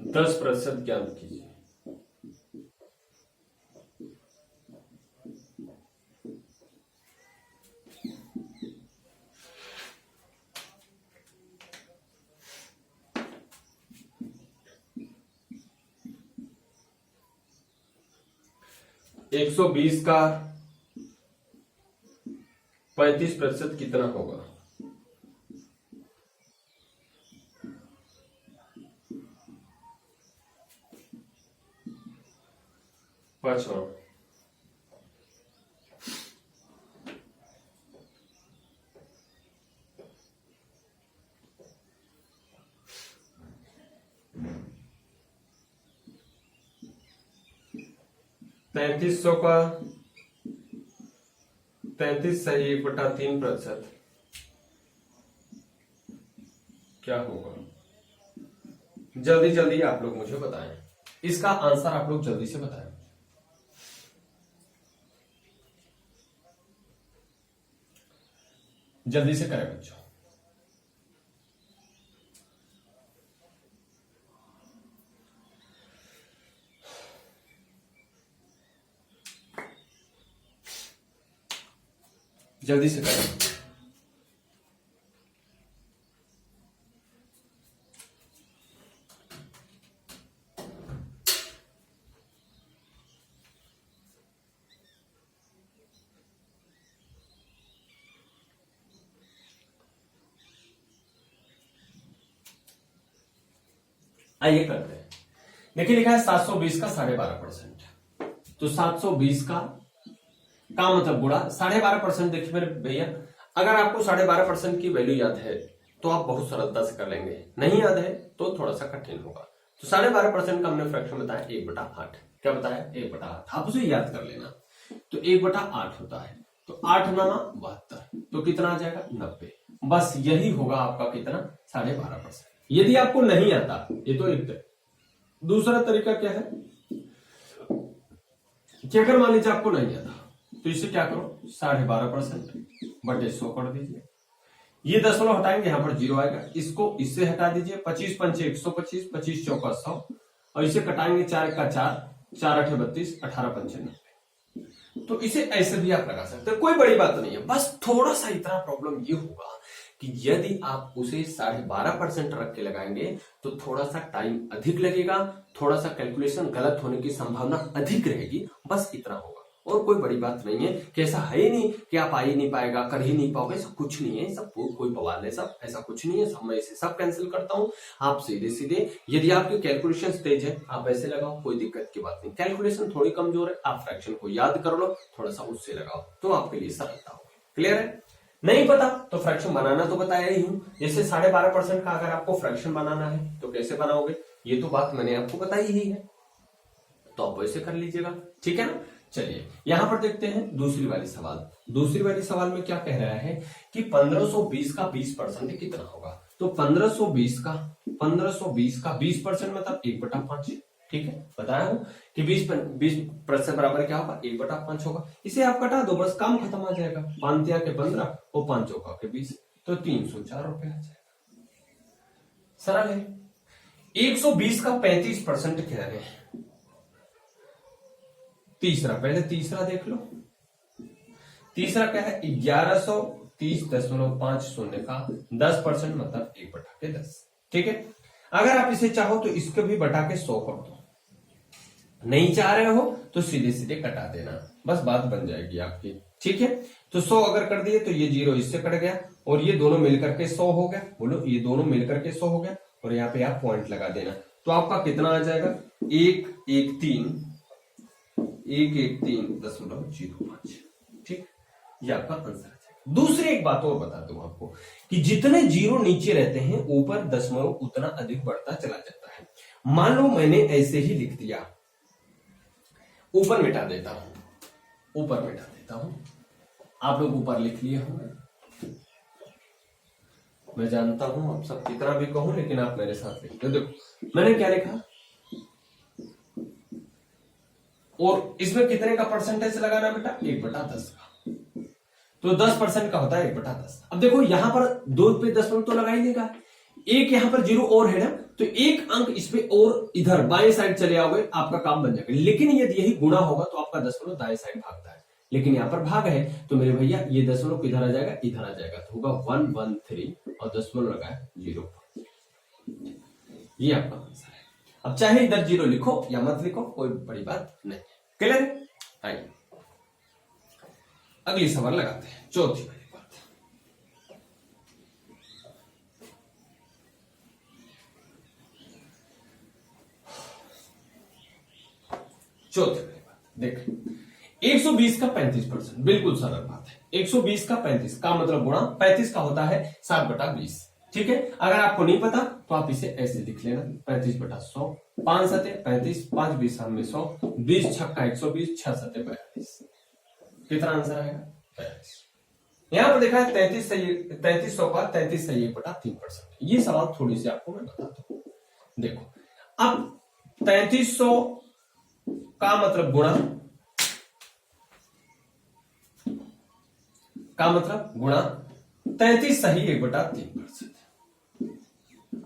10% ज्ञात कीजिए। एक 120 का 35% कितना होगा? पांचवा, 3300 का 33 सही 1/3% क्या होगा? जल्दी जल्दी आप लोग मुझे बताएं, इसका आंसर आप लोग जल्दी से बताएं। जल्दी से करें बच्चों। जल्दी से करें। आइए करते हैं। देखिए, लिखा है 720 का 12.5%। तो 720 का मतलब गुणा 12.5%। देखिए मेरे भैया, अगर आपको 12.5% की वैल्यू याद है तो आप बहुत सरलता से कर लेंगे, नहीं याद है तो थोड़ा सा कठिन होगा। तो 12.5% का हमने फ्रैक्शन बताया 1/8। क्या बताया? 1/8। आप उसे याद कर लेना। तो 1/8 होता है, तो 8 9 72, तो कितना आ जाएगा? 90। बस यही होगा आपका कितना? 12.5%। यदि आपको नहीं आता, ये तो एक दूसरा तरीका क्या है कि अगर मान लीजिए आपको नहीं आता तो इसे क्या करो, 12.5% बटे 100 कर दीजिए। ये दशमलव हटाएंगे, यहां पर 0 आएगा, इसको इससे हटा दीजिए। 25 पंचे 125, 25 चौका 100, और इसे कटाएंगे 4 का 4, 4 8 32, 18 पंचे 90। तो इसे ऐसे भी आप लगा सकते हैं, कोई बड़ी बात नहीं है। बस थोड़ा सा इतना प्रॉब्लम ये होगा कि यदि आप उसे 12.5% रख के लगाएंगे तो थोड़ा सा टाइम अधिक लगेगा, थोड़ा सा कैलकुलेशन गलत होने की संभावना अधिक रहेगी। बस इतना होगा, और कोई बड़ी बात नहीं है कि ऐसा है ही नहीं कि आप आ ही नहीं पाएगा, कर ही नहीं पाओगे, ऐसा कुछ नहीं है, सब कोई बवाल है, सब ऐसा कुछ नहीं है, सब मैं इसे सब कैंसिल करता हूं। आप सीधे सीधे यदि आपकी कैलकुलेशन तेज है आप ऐसे लगाओ, कोई दिक्कत की बात नहीं। कैलकुलेशन थोड़ी कमजोर है, आप फ्रैक्शन को याद कर लो, थोड़ा सा उससे लगाओ तो आपके लिए सरलता होगी। क्लियर है? नहीं पता तो फ्रैक्शन बनाना तो बताया ही हूं। जैसे 12.5% का अगर आपको फ्रैक्शन बनाना है तो कैसे बनाओगे, ये तो बात मैंने आपको बताई ही है, तो आप वैसे कर लीजिएगा। ठीक है ना? चलिए यहां पर देखते हैं दूसरी वाली सवाल। दूसरी वाली सवाल में क्या कह रहा है कि 1520 का 20% कितना होगा। तो 1520 का 20% मतलब 1/5। ठीक है, बताया हूं कि 20% बराबर क्या होगा, 1/5 होगा। इसे आप कटा दो, बस काम खत्म आ जाएगा। 5 के 15 और 5 के 20, तो 304 रुपए आ जाएगा। सरल है। 120 का 35% कह रहे हैं। तीसरा, पहले तीसरा देख लो। तीसरा क्या है, 1130.50 का 10% मतलब 1/10। ठीक है, अगर आप इसे चाहो तो इसको भी बटा के 100 कर दो, नहीं चाह रहे हो तो सीधे सीधे कटा देना, बस बात बन जाएगी आपकी। ठीक है, तो 100 अगर कर दिए तो ये 0 इससे कट गया और ये दोनों मिलकर के 100 हो गया। बोलो, ये दोनों मिलकर के 100 हो गया और यहाँ पे आप पॉइंट लगा देना, तो आपका कितना आ जाएगा, 113.05। ठीक, ये आपका आंसर आ जाएगा। दूसरी एक बात और बता दूं आपको कि जितने जीरो नीचे रहते हैं ऊपर दशमलव उतना अधिक बढ़ता चला जाता है। मान लो मैंने ऐसे ही लिख दिया, ऊपर मिटा देता हूं, आप लोग ऊपर लिख लिए होंगे, मैं जानता हूं आप सब कितना भी कहूं, लेकिन आप मेरे साथ लिख दो। देखो मैंने क्या लिखा, और इसमें कितने का परसेंटेज लगाना बेटा, 1/10 का, तो 10% का होता है 1/10। अब देखो यहां पर 2 पे 10 तो लगा ही देगा, एक यहां पर 0 और है ना, तो एक अंक इस पे और इधर बाएं साइड चले आओगे, आपका काम बन जाएगा। लेकिन यदि यही गुणा होगा तो आपका दशमलव दाएं साइड भागता है, लेकिन यहां पर भाग है, तो मेरे भैया ये दशमलव किधर आ जाएगा, इधर आ जाएगा, तो होगा 113 और दशमलव लगा है 0। ये आपका आंसर है। अब चाहे इधर 0 लिखो या मत लिखो, कोई बड़ी बात नहीं। क्लियर है? आइए अगली सवाल लगाते हैं, चौथी वाली बात। चौथी वाली बात देख, 120 का 35%, बिल्कुल सरल बात है। 120 का 35 का मतलब गुणा 35 का होता है 7/20। ठीक है, अगर आपको नहीं पता तो आप इसे ऐसे लिख लेना, 35/100, 5 सते 35, 5 20 में 100, 20 छक्का 120, 6 सते 42। कितना आंसर आएगा, 42। यहां पर देखा है 3300 का 33 सही 1/3%। ये सवाल थोड़ी सी आपको मैं बताता हूं। देखो अब 3300 का मतलब गुणा, का मतलब गुणा 33 सही 1/3%।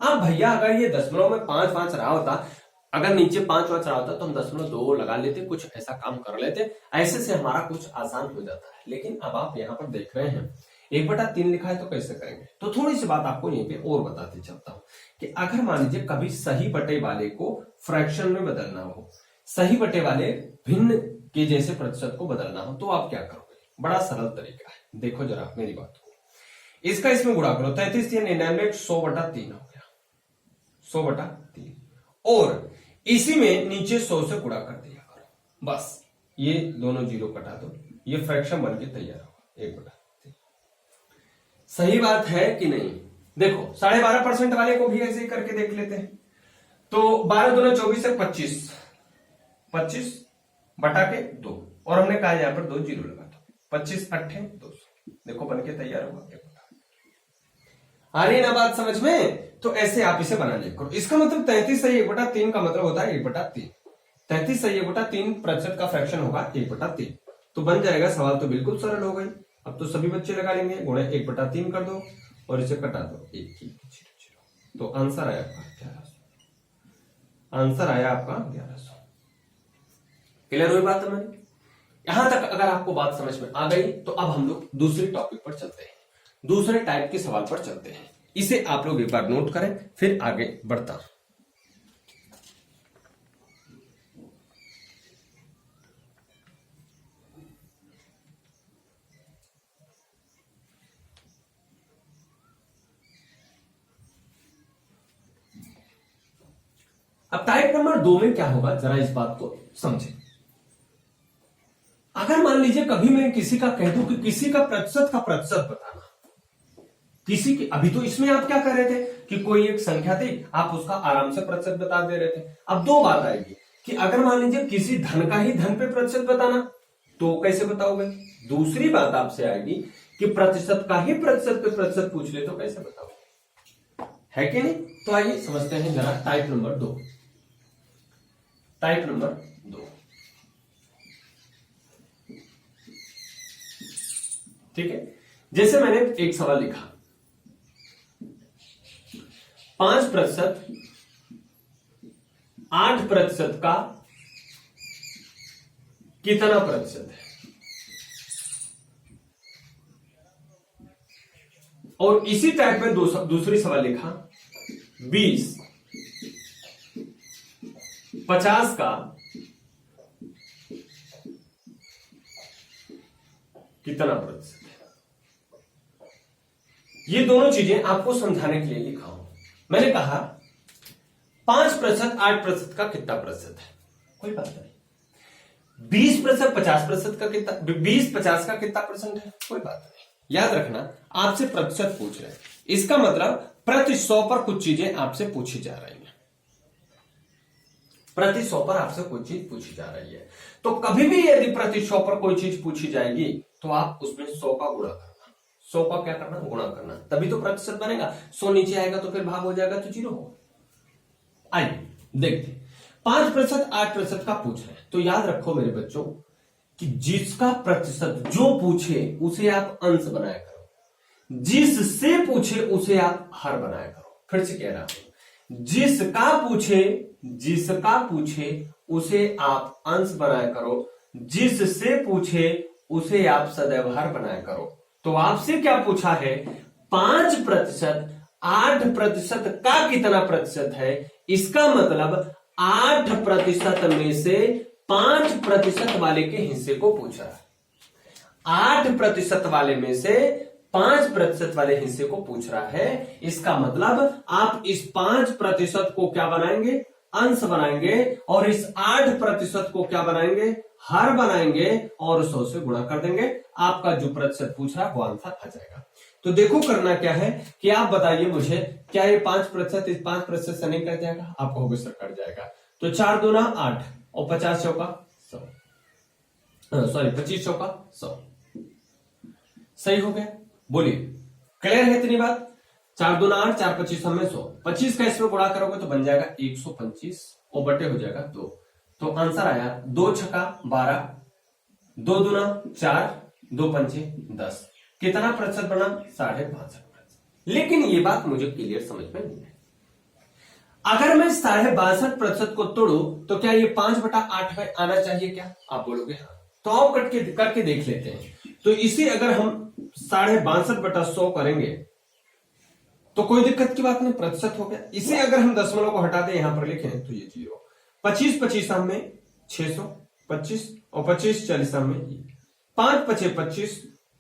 अब भैया अगर ये दशमलव में 5 रहा होता, अगर नीचे 5 रहा होता तो हम 0.2 लगा लेते, कुछ ऐसा काम कर लेते, ऐसे से हमारा कुछ आसान हो जाता है। लेकिन अब आप यहाँ पर देख रहे हैं 1/3 लिखा है, तो कैसे करेंगे। तो थोड़ी सी बात आपको यहीं पे और बताते चलता हूं कि अगर मान लीजिए कभी सही बटे वाले को फ्रैक्शन में बदलना हो, सही बटे वाले भिन्न के जैसे प्रतिशत को बदलना हो, तो आप क्या करोगे। बड़ा सरल तरीका है, देखो जरा मेरी बात को, इसका इसमें गुणा करो, 33 या 99 100/3 हो गया, 100/3, और इसी में नीचे 100 से गुणा कर दिया करो, बस ये दोनों 0 कटा दो, ये फ्रैक्शन बनके तैयार होगा 1/3। सही बात है कि नहीं। देखो 12.5% वाले को भी ऐसे ही करके देख लेते हैं। तो 12 दूना 24 है 25, 25/2, और हमने कहा यहां पर 2 0 लगा दो, 25 8 200, देखो बनके तैयार होगा। आ रही ना बात समझ में। तो ऐसे आप इसे बना लिया करो। इसका मतलब 33 सही 1/3 का मतलब होता है 1/3। 33 सही 1/3% का फ्रैक्शन होगा 1/3। तो बन जाएगा, सवाल तो बिल्कुल सरल हो गई। अब तो सभी बच्चे लगा लेंगे, गुणे 1/3 कर दो और इसे कटा दो, 1 तो आंसर आया आपका 1100। आंसर आया आपका 1100। क्लियर हुई बात हमारी। यहां तक अगर आपको बात समझ में आ गई तो अब हम लोग दूसरे टॉपिक पर चलते हैं, दूसरे टाइप के सवाल पर चलते हैं। इसे आप लोग एक बार नोट करें, फिर आगे बढ़ता। टाइप नंबर 2 में क्या होगा, जरा इस बात को समझें। अगर मान लीजिए कभी मैं किसी का कह दूं कि किसी का प्रतिशत बताना, किसी की, अभी तो इसमें आप क्या कर रहे थे कि कोई एक संख्या थी, आप उसका आराम से प्रतिशत बता दे रहे थे। अब दो बात आएगी कि अगर मान लीजिए किसी धन का ही धन पे प्रतिशत बताना, तो कैसे बताओगे। दूसरी बात आपसे आएगी कि प्रतिशत का ही प्रतिशत पे प्रतिशत पूछ ले तो कैसे बताओगे, है कि नहीं। तो आइए समझते हैं जरा टाइप नंबर 2। टाइप नंबर 2, ठीक है। जैसे मैंने एक सवाल लिखा, 5%, 8% का कितना प्रतिशत है। और इसी टाइप में दूसरी सवाल लिखा, 20, 50 का कितना प्रतिशत है। ये दोनों चीजें आपको समझाने के लिए लिखा हूं। मैंने कहा 5%, 8% का कितना प्रतिशत है, कोई बात नहीं। 20%, 50% का कितना, 20-50 का कितना परसेंट है, कोई बात नहीं। याद रखना, आपसे प्रतिशत पूछ रहे हैं, इसका मतलब प्रति 100 पर कुछ चीजें आपसे पूछी जा रही हैं। प्रति 100 पर आपसे कोई चीज पूछी जा रही है, तो कभी भी यदि प्रति 100 पर कोई चीज पूछी जाएगी तो आप उसमें 100 का गुणा करना, 100 का क्या करना, गुणा करना, तभी तो प्रतिशत बनेगा। 100 नीचे आएगा तो फिर भाग हो जाएगा तो 0 होगा। आइए देखते, 5%, 8% का पूछ रहे हैं, तो याद रखो मेरे बच्चों कि जिसका प्रतिशत जो पूछे उसे आप अंश बनाया करो, जिससे पूछे उसे आप हर बनाया करो। फिर से कह रहा हूं, जिसका पूछे उसे आप अंश बनाया करो, जिससे पूछे उसे आप सदैव हर बनाया करो। तो आपसे क्या पूछा है, 5%, 8% का कितना प्रतिशत है, इसका मतलब 8% में से 5% वाले के हिस्से को पूछ रहा है। 8% वाले में से 5% वाले हिस्से को पूछ रहा है, इसका मतलब आप इस 5% को क्या बनाएंगे, अंश बनाएंगे, और इस 8% को क्या बनाएंगे, हर बनाएंगे, और 100 से गुणा कर देंगे। आपका जो प्रतिशत पूछ रहा है वो आंसर आ जाएगा। तो देखो करना क्या है कि आप बताइए मुझे, क्या ये 5% इस 5% से नहीं कट जाएगा, आप कहोगे सर कट जाएगा। तो 4 दूना 8 और 50 चौका 100, सॉरी 25 चौका 100, सही हो गया। बोलिए क्लियर है इतनी बात। 4 दूना 8, 4 25 हमें 100, 25 का इसमें गुणा करोगे तो बन जाएगा 125 और बटे हो जाएगा 2। तो आंसर आया 2 छक्का 12, 2 दूना 4, 2 पंचे 10। कितना प्रतिशत बना, 62.5%। लेकिन ये बात मुझे क्लियर समझ में नहीं है। अगर मैं 62.5% को तोड़ू तो क्या ये 5/8 में आना चाहिए क्या, आप बोलोगे हाँ। तो आओ करके देख लेते हैं। तो इसे अगर हम 62.5/100 करेंगे तो कोई दिक्कत की बात नहीं, प्रतिशत हो गया। इसे अगर हम दशमलव को हटा दें यहां पर लिखें तो ये 0। 25 में 600, 25 और 25 40 में 5 पचे 25,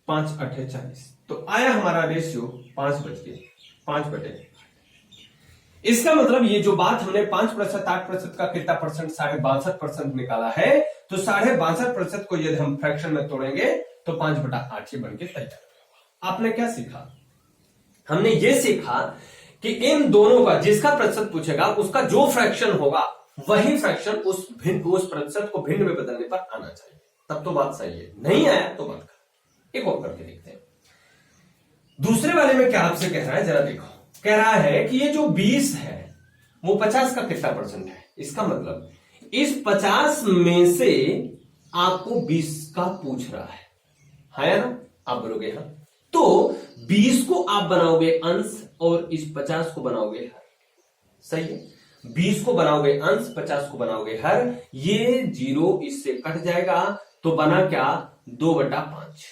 5 8 40। तो आया हमारा रेशियो 5/8। इसका मतलब ये जो बात हमने 5%, 8% का कितना परसेंट, 62.5% निकाला है, तो 62.5% को यदि हम फ्रैक्शन में तोड़ेंगे तो 5/8 ही बनके तैयार होगा। आपने क्या सीखा, हमने ये सीखा कि इन दोनों का जिसका प्रतिशत पूछेगा उसका जो फ्रैक्शन होगा वही फ्रैक्शन उस प्रतिशत को भिन्न में बदलने पर आना चाहिए, तब तो बात सही है। नहीं आया तो बात कर। एक और करके देखते हैं। दूसरे वाले में क्या आपसे कह रहा है, जरा देखो। कह रहा है कि ये जो 20 है वो 50 का कितना परसेंट है। इसका मतलब इस 50 में से आपको 20 का पूछ रहा है ना, आप बोलोगे हाँ। तो 20 को आप बनाओगे अंश और इस 50 को बनाओगे हर, सही है। 20 को बनाओगे अंश, 50 को बनाओगे हर, ये 0 इससे कट जाएगा तो बना क्या, 2/5।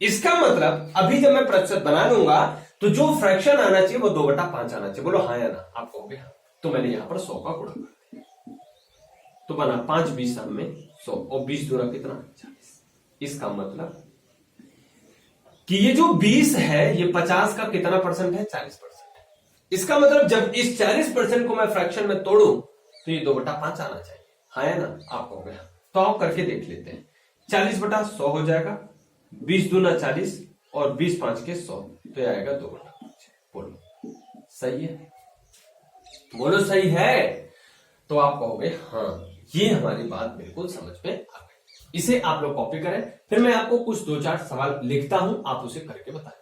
इसका मतलब अभी जब मैं प्रतिशत बना लूंगा तो जो फ्रैक्शन आना चाहिए वो 2/5 आना चाहिए। बोलो हाँ या ना, आप कहोगे हाँ। तो मैंने यहां पर 100 का गुणा कर दिया, तो बना 5 20 में 100 और 20 दूना कितना, 40। इसका मतलब कि ये जो 20 है ये 50 का कितना परसेंट है, 40%। इसका मतलब जब इस 40% को मैं फ्रैक्शन में तोड़ू तो ये 2/5 आना चाहिए। हाँ है ना, आप हो गया। तो आप करके देख लेते हैं। 40/100 हो जाएगा, 20 दूना 40 और 20 5 के 100, तो ये आएगा 2/5। बोलो सही है? बोलो सही है? तो आप कहोगे हाँ, ये हमारी बात बिल्कुल समझ में आ गई। इसे आप लोग कॉपी करें, फिर मैं आपको कुछ 2-4 सवाल लिखता हूं, आप उसे करके बताएं।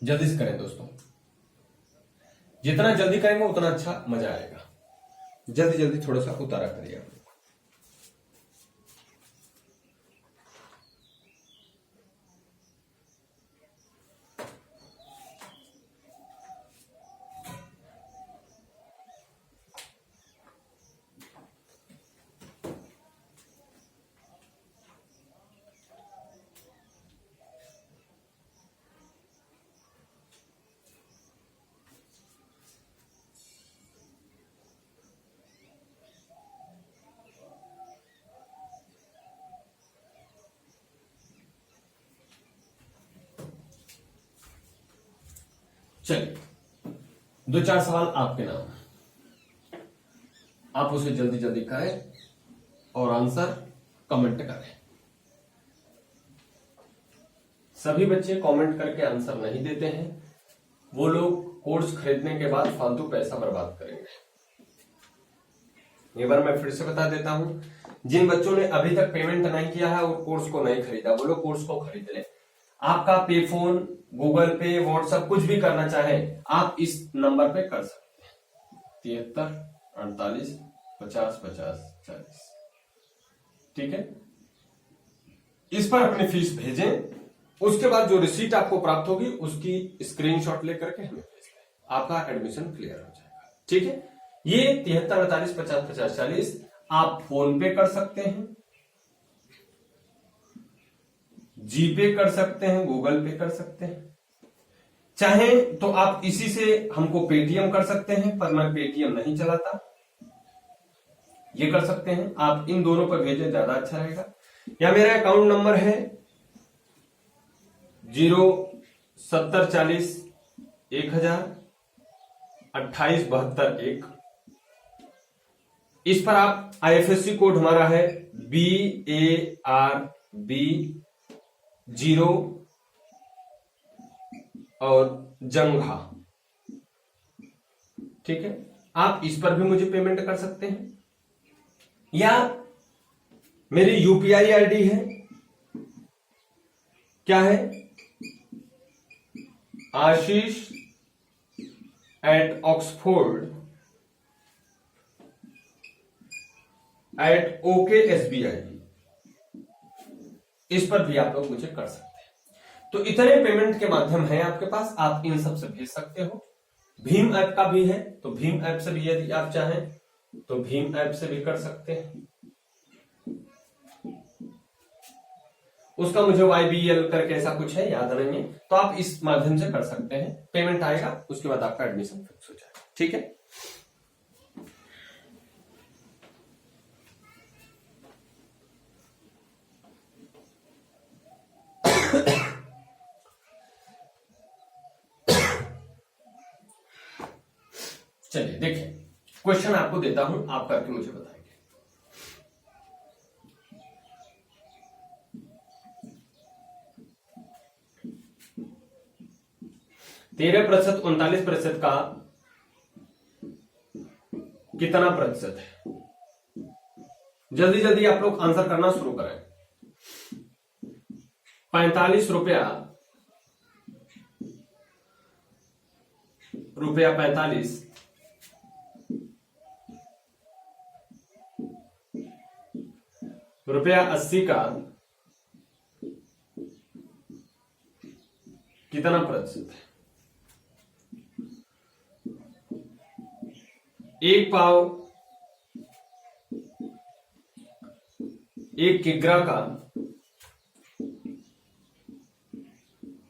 जल्दी से करें दोस्तों, जितना जल्दी करेंगे उतना अच्छा मजा आएगा। जल्दी जल्दी थोड़ा सा उतारा करिए। चलिए 2-4 सवाल आपके नाम, आप उसे जल्दी जल्दी करें और आंसर कमेंट करें। सभी बच्चे कमेंट करके आंसर नहीं देते हैं, वो लोग कोर्स खरीदने के बाद फालतू पैसा बर्बाद करेंगे। एक बार मैं फिर से बता देता हूं, जिन बच्चों ने अभी तक पेमेंट नहीं किया है और कोर्स को नहीं खरीदा, वो लोग कोर्स को खरीद ले। आपका पे फोन, गूगल पे, व्हाट्सएप कुछ भी करना चाहे आप इस नंबर पे कर सकते हैं, 73 48 50 50 40। ठीक है, इस पर अपनी फीस भेजें, उसके बाद जो रिसीट आपको प्राप्त होगी उसकी स्क्रीनशॉट लेकर के हमें भेज दें, आपका एडमिशन क्लियर हो जाएगा। ठीक है, ये 73 48 50 50 40 आप फोन पे कर सकते हैं, जीपे कर सकते हैं, गूगल पे कर सकते हैं, चाहे तो आप इसी से हमको पेटीएम कर सकते हैं, पर मैं पेटीएम नहीं चलाता, ये कर सकते हैं। आप इन दोनों पर भेजें, ज्यादा अच्छा रहेगा। या मेरा अकाउंट नंबर है 07040 1000 2872 1। इस पर आप IFSC कोड हमारा है BARB0 और जंघा। ठीक है, आप इस पर भी मुझे पेमेंट कर सकते हैं, या मेरी UPI ID है, क्या है, ashish@oxford@OKSBI। इस पर भी आप लोग मुझे कर सकते हैं। तो इतने पेमेंट के माध्यम है आपके पास, आप इन सब से भेज सकते हो। भीम ऐप का भी है, तो भीम ऐप से भी यदि आप चाहें तो भीम ऐप से भी कर सकते हैं। उसका मुझे YBL करके ऐसा कुछ है, याद नहीं है, तो आप इस माध्यम से कर सकते हैं। पेमेंट आएगा, उसके बाद आपका एडमिशन फिक्स हो जाएगा। ठीक है, चलिए देखिए, क्वेश्चन आपको देता हूं, आप करके मुझे बताएंगे। 13% 39% का कितना प्रतिशत है? जल्दी जल्दी आप लोग आंसर करना शुरू करें। 45 रुपया 45 रुपया 80 का कितना प्रतिशत है? 1 पाव 1 किग्रा का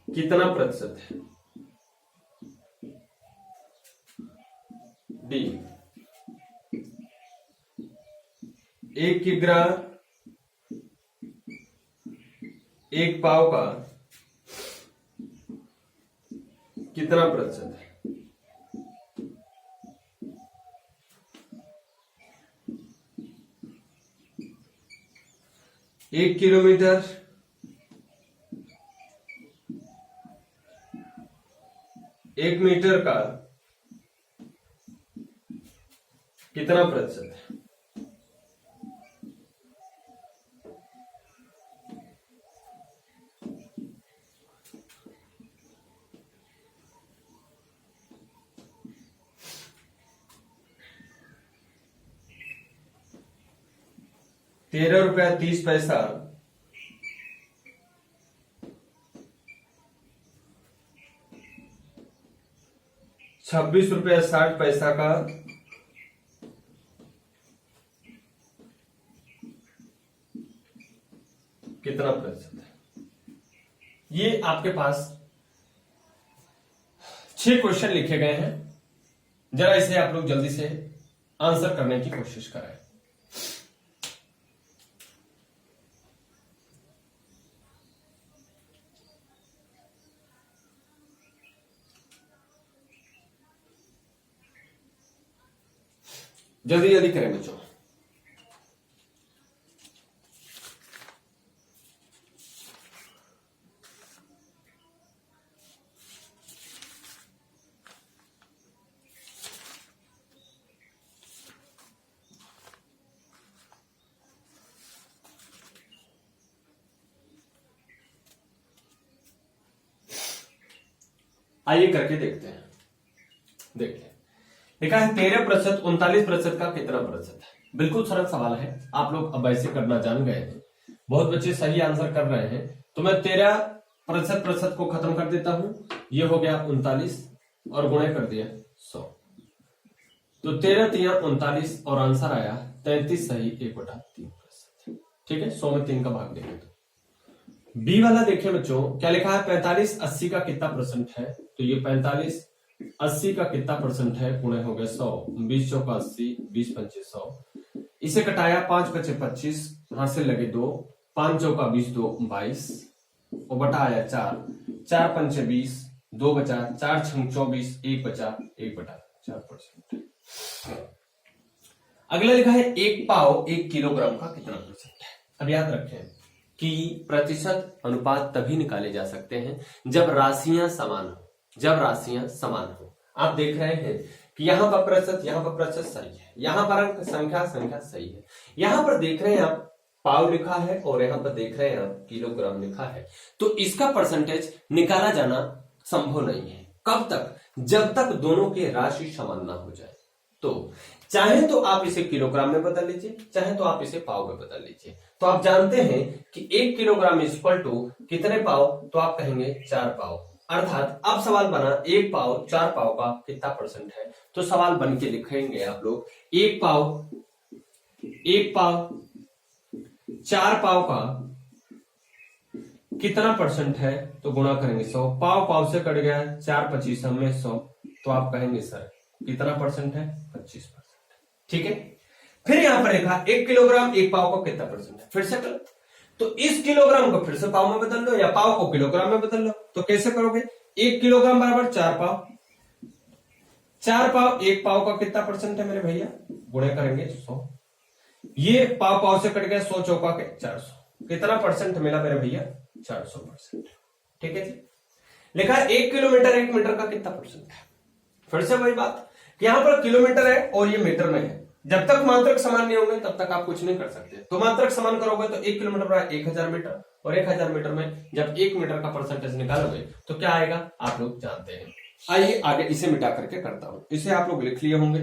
कितना प्रतिशत है? डी। 1 किग्रा 1 पाव का कितना प्रतिशत है? एक किलोमीटर 1 मीटर का कितना प्रतिशत है? ₹13.30 ₹26.60 का कितना प्रतिशत है? ये आपके पास 6 क्वेश्चन लिखे गए हैं। जरा इसे आप लोग जल्दी से आंसर करने की कोशिश करें। जल्दी जल्दी करें बच्चों। आइए करके देखते हैं। देखिए लिखा है 13%, 39% का कितना प्रतिशत है? बिल्कुल सरल सवाल है, आप लोग अब ऐसे करना जान गए हैं। बहुत बच्चे सही आंसर कर रहे हैं। तो मैं 13% को खत्म कर देता हूं। ये हो गया 39 और गुणे कर दिया 100। तो 13 3 39 और आंसर आया 33 सही 1/3%। ठीक है, 100 में 3 का भाग देंगे तो बी वाला देखिए बच्चों क्या लिखा है? 45 80 का कितना परसेंट है? तो ये 45 80 का कितना परसेंट है? गुणे हो गया 100। 20 चौका 80, 20 पंचे 100। इसे कटाया 5 बचे 25, हाथ से लगे 2, 5 चौका 20, 2 22 और बटा आया 4, 4 पंचे 20, 2 बचा, 4 छंग 24, 1 बचा, 1/4%। अगला लिखा है 1 पाव 1 किलोग्राम का कितना परसेंट है? अब याद रखें कि प्रतिशत अनुपात तभी निकाले जा सकते हैं जब राशियां समान हो। जब राशियां समान हो, आप देख रहे हैं कि यहां पर प्रतिशत सही है, यहां पर अंक संख्या सही है। यहां पर देख रहे हैं आप पाव लिखा है और यहां पर देख रहे हैं आप किलोग्राम लिखा है। तो इसका परसेंटेज निकाला जाना संभव नहीं है। कब तक? जब तक दोनों की राशि समान ना हो जाए। तो चाहे तो आप इसे किलोग्राम में बदल लीजिए, चाहे तो आप इसे पाव में बदल लीजिए। तो आप जानते हैं कि 1 किलोग्राम इक्वल टू कितने पाव? तो आप कहेंगे 4 पाव। अर्थात अब सवाल बना 1 पाव 4 पाव का कितना परसेंट है? तो सवाल बन के लिखेंगे आप लोग 1 पाव 4 पाव का कितना परसेंट है? तो गुणा करेंगे 100। पाव से कट गया 4 25 में 100। तो आप कहेंगे सर कितना परसेंट है? 25%। ठीक है, फिर यहां पर लिखा 1 किलोग्राम 1 पाव का कितना परसेंट है? फिर से कर, तो इस किलोग्राम को फिर से पाव में बदल लो या पाव को किलोग्राम में बदल लो। तो कैसे करोगे? 1 किलोग्राम बराबर 4 पाव। 4 पाव 1 पाव का कितना परसेंट है मेरे भैया? गुणे करेंगे 100। ये पाव से कट गया 100 चौका के 400। कितना परसेंट मिला मेरे भैया? 400%। ठीक है जी। लिखा है 1 किलोमीटर 1 मीटर का कितना परसेंट है? फिर से वही बात, यहां पर किलोमीटर है और ये मीटर में है। जब तक मात्रक समान नहीं होंगे तब तक आप कुछ नहीं कर सकते। तो मात्रक समान करोगे तो 1 किलोमीटर बराबर 1000 मीटर और 1000 मीटर में जब 1 मीटर का परसेंटेज निकालोगे तो क्या आएगा? आप लोग जानते हैं। आइए आगे इसे मिटा करके करता हूं। इसे आप लोग लिख लिए होंगे।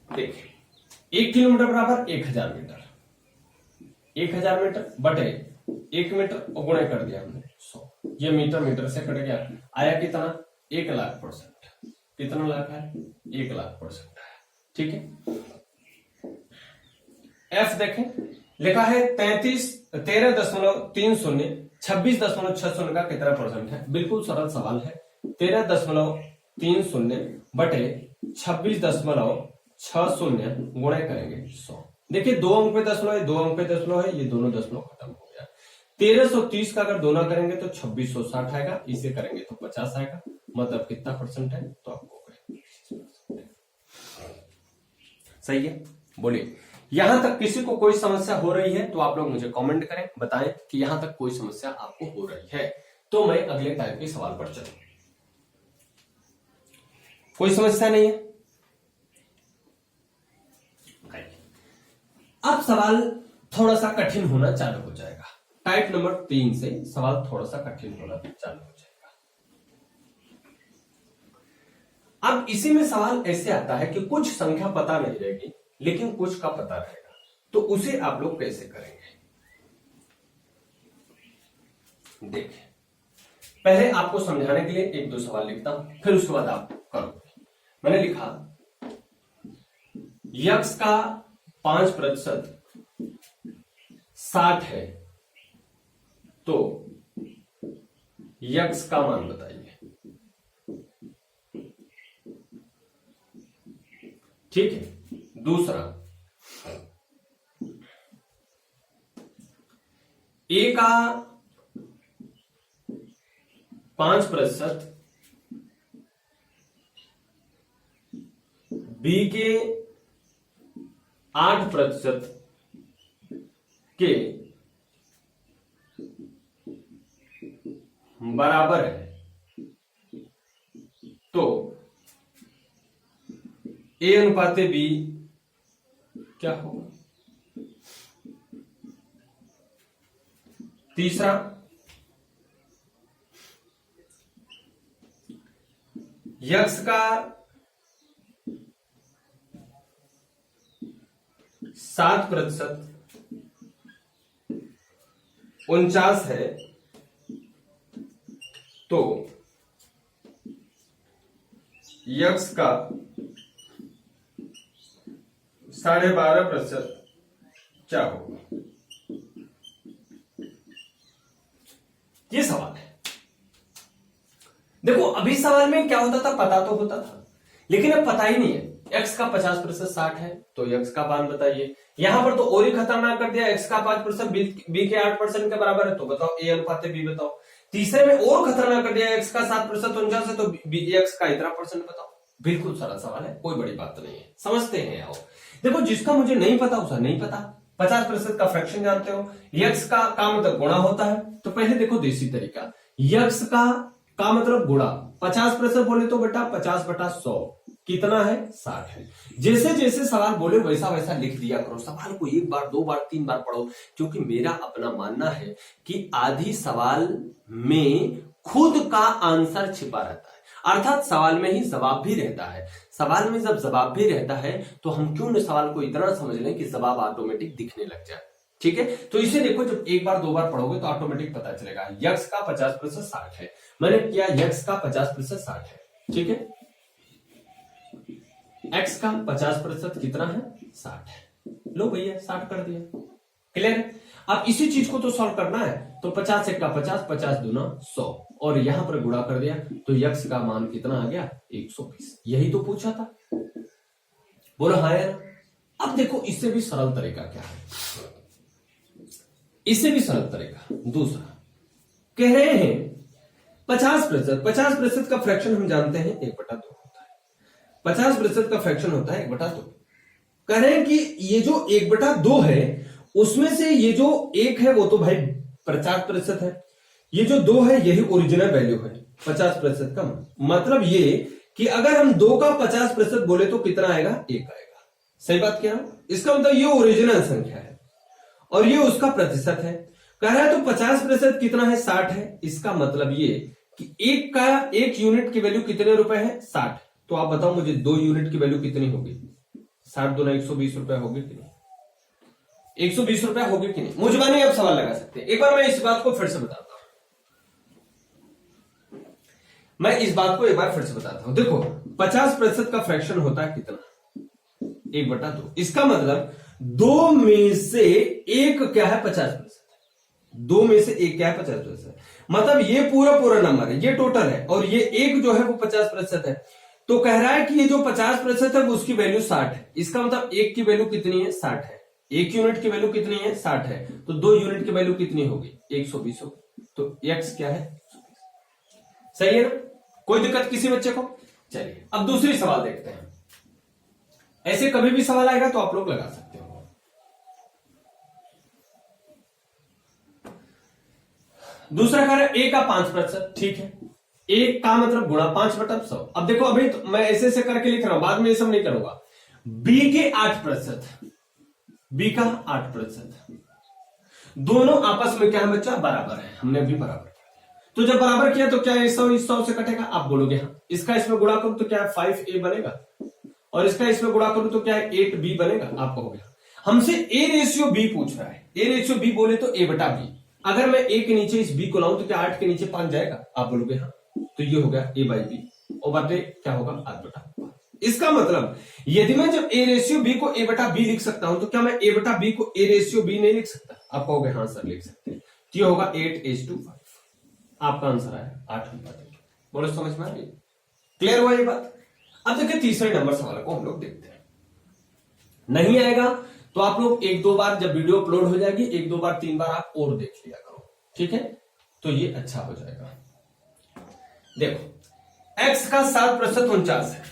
देखिए 1 किलोमीटर बराबर 1000 मीटर। 1000 मीटर बटे 1 मीटर और गुणे कर दिया हमने 100। ये मीटर से कट गया, आया कितना? 1,00,000%। कितना लाख है? 1,00,000% है। ठीक है, एफ देखें लिखा है 13.30 26.60 का कितना परसेंट है। बिल्कुल सरल सवाल है। 13.30 बटे 26.60 गुणे करेंगे 100। देखिए 2 अंक पे दशमलव है, 2 अंक पे दशमलव है, ये दोनों दशमलव खत्म हो गया। 1330 का अगर दोनों करेंगे तो 2660 आएगा, इसे करेंगे तो 50 आएगा। मतलब कितना परसेंट है, तो आपको सही है। बोलिए, यहां तक किसी को कोई समस्या हो रही है तो आप लोग मुझे कमेंट करें, बताएं कि यहां तक कोई समस्या आपको हो रही है, तो मैं अगले टाइप के सवाल पर चलूं। कोई समस्या नहीं है। अब सवाल थोड़ा सा कठिन होना चालू हो जाएगा। टाइप नंबर 3 से सवाल थोड़ा सा कठिन होना चालू हो जाएगा। अब इसी में सवाल ऐसे आता है कि कुछ संख्या पता नहीं रहेगी लेकिन कुछ का पता रहेगा, तो उसे आप लोग कैसे करेंगे। देखिए, पहले आपको समझाने के लिए 1-2 सवाल लिखता हूं, फिर उसके बाद आप करोगे। मैंने लिखा यक्स का 5% 60 है, तो यक्स का मान बताइए। ठीक है। दूसरा, ए का 5%, बी के 8% के बराबर है, तो ए अनुपाते बी क्या होगा। तीसरा, यक्स का 7% 49 है, तो यक्स का 12.5% क्या होगा। ये सवाल है। देखो, अभी सवाल में क्या होता था, पता तो होता था, लेकिन अब पता ही नहीं है। एक्स का 50% 60 है, तो एक्स का मान बताइए। यहां पर तो और ही खतरनाक कर दिया, एक्स का 5% बी के 8% के बराबर है, तो बताओ ए अनुपात बी बताओ। तीसरे में और खतरनाक कर दिया, एक्स का 7% 49 है, तो एक्स का इतना परसेंट बताओ। बिल्कुल सरल सवाल है, कोई बड़ी बात नहीं है, समझते हैं आओ। देखो, जिसका मुझे नहीं पता उसे नहीं पता। 50% का फ्रैक्शन जानते हो, यक्स का मतलब गुणा होता है, तो पहले देखो देसी तरीका, यक्स का मतलब गुणा 50% बोले तो बेटा 50/100 कितना है, 60 है। जैसे जैसे सवाल बोले वैसा वैसा लिख दिया करो। सवाल को 1 बार 2 बार 3 बार पढ़ो, क्योंकि मेरा अपना मानना है कि आधी सवाल में खुद का आंसर छिपा रहता है, अर्थात सवाल में ही जवाब भी रहता है। सवाल में जब जवाब भी रहता है तो हम क्यों न सवाल को इतना समझ लें कि जवाब ऑटोमेटिक दिखने लग जाए। ठीक है, तो इसे देखो, जब 1 बार 2 बार पढ़ोगे तो ऑटोमेटिक पता चलेगा। यक्स का 50% 60 है, मैंने किया यक्स का 50% 60 है। ठीक है, एक्स का 50% कितना है, 60 है। लो भैया 60 कर दिया, क्लियर। अब इसी चीज को तो सॉल्व करना है, तो 50 1 का 50, 50 दूना 100, और यहां पर गुणा कर दिया, तो यक्स का मान कितना आ गया, 120। यही तो पूछा था, बोलो हाँ यार। अब देखो, इससे भी सरल तरीका क्या है, इससे भी सरल तरीका दूसरा कह रहे हैं 50% का फ्रैक्शन हम जानते हैं 1/2 होता है। 50% का फ्रैक्शन होता है 1/2। कह रहे हैं कि ये जो 1/2 है उसमें से ये जो 1 है वो तो भाई 50% है, ये जो 2 है यही ओरिजिनल वैल्यू है 50% का। मतलब ये कि अगर हम 2 का 50% बोले तो कितना आएगा, 1 आएगा। सही बात क्या, इसका मतलब ये ओरिजिनल संख्या है और ये उसका प्रतिशत है। कह रहा है तो 50% कितना है, 60 है। इसका मतलब ये कि 1 यूनिट की वैल्यू कितने रुपए है, 60। तो आप बताओ मुझे 2 यूनिट की वैल्यू कितनी होगी, 60 दूना 120 रुपए होगी कि नहीं, 120 रुपए होगी कि नहीं। मुझबानी आप सवाल लगा सकते हैं। एक बार मैं इस बात को फिर से बताता हूं, मैं इस बात को एक बार फिर से बताता हूं। देखो 50% का फ्रैक्शन होता है कितना, 1/2। इसका मतलब दो में से एक क्या है 50%, दो में से एक क्या है 50%, मतलब ये पूरा पूरा नंबर है, ये टोटल है, और ये एक जो है वो 50% है। तो कह रहा है कि ये जो 50% है वो उसकी वैल्यू 60 है। इसका मतलब एक की वैल्यू कितनी है 60 है, एक यूनिट की वैल्यू कितनी है 60 है, तो दो यूनिट की वैल्यू कितनी होगी 120 होगी। तो x क्या है 120। सही है ना, कोई दिक्कत किसी बच्चे को। चलिए अब दूसरी सवाल देखते हैं। ऐसे कभी भी सवाल आएगा तो आप लोग लगा सकते हो। दूसरा कह रहा है a का 5%, ठीक है, एक का मतलब गुणा 5/100। अब देखो अभी तो मैं ऐसे ऐसे करके लिख रहा हूं, बाद में ये सब नहीं करूंगा। b के 8%, b का 8%, दोनों आपस में क्या है बच्चा बराबर है, हमने भी बराबर कर दिया। तो जब बराबर किया तो क्या है 100 इस 100 से कटेगा, आप बोलोगे हाँ। इसका इसमें गुणा करूं तो क्या है 5a बनेगा, और इसका इसमें गुणा करूं तो क्या है 8b बनेगा। आप कहोगे हमसे a रेशियो b पूछ रहा है, a रेशियो b बोले तो a/b। अगर मैं a के नीचे इस b को लाऊं तो क्या 8 के नीचे 5 जाएगा, आप बोलोगे हाँ। तो ये हो गया a/b, और बटे क्या होगा 8/5। इसका मतलब यदि मैं जब a रेशियो b को a/b लिख सकता हूं तो क्या मैं a/b को a रेशियो b नहीं लिख सकता। आप कहोगे हाँ सर लिख सकते हैं। तो ये होगा 8:5। आपका आंसर है 8:1। बोलो समझ में आ गई, क्लियर हुआ ये बात। अब देखिए तीसरे नंबर सवाल को हम लोग देखते हैं। नहीं आएगा तो आप लोग एक दो बार जब वीडियो अपलोड हो जाएगी एक दो बार तीन बार आप और देख लिया करो, ठीक है, तो ये अच्छा हो जाएगा। देखो x का 7% 49 है,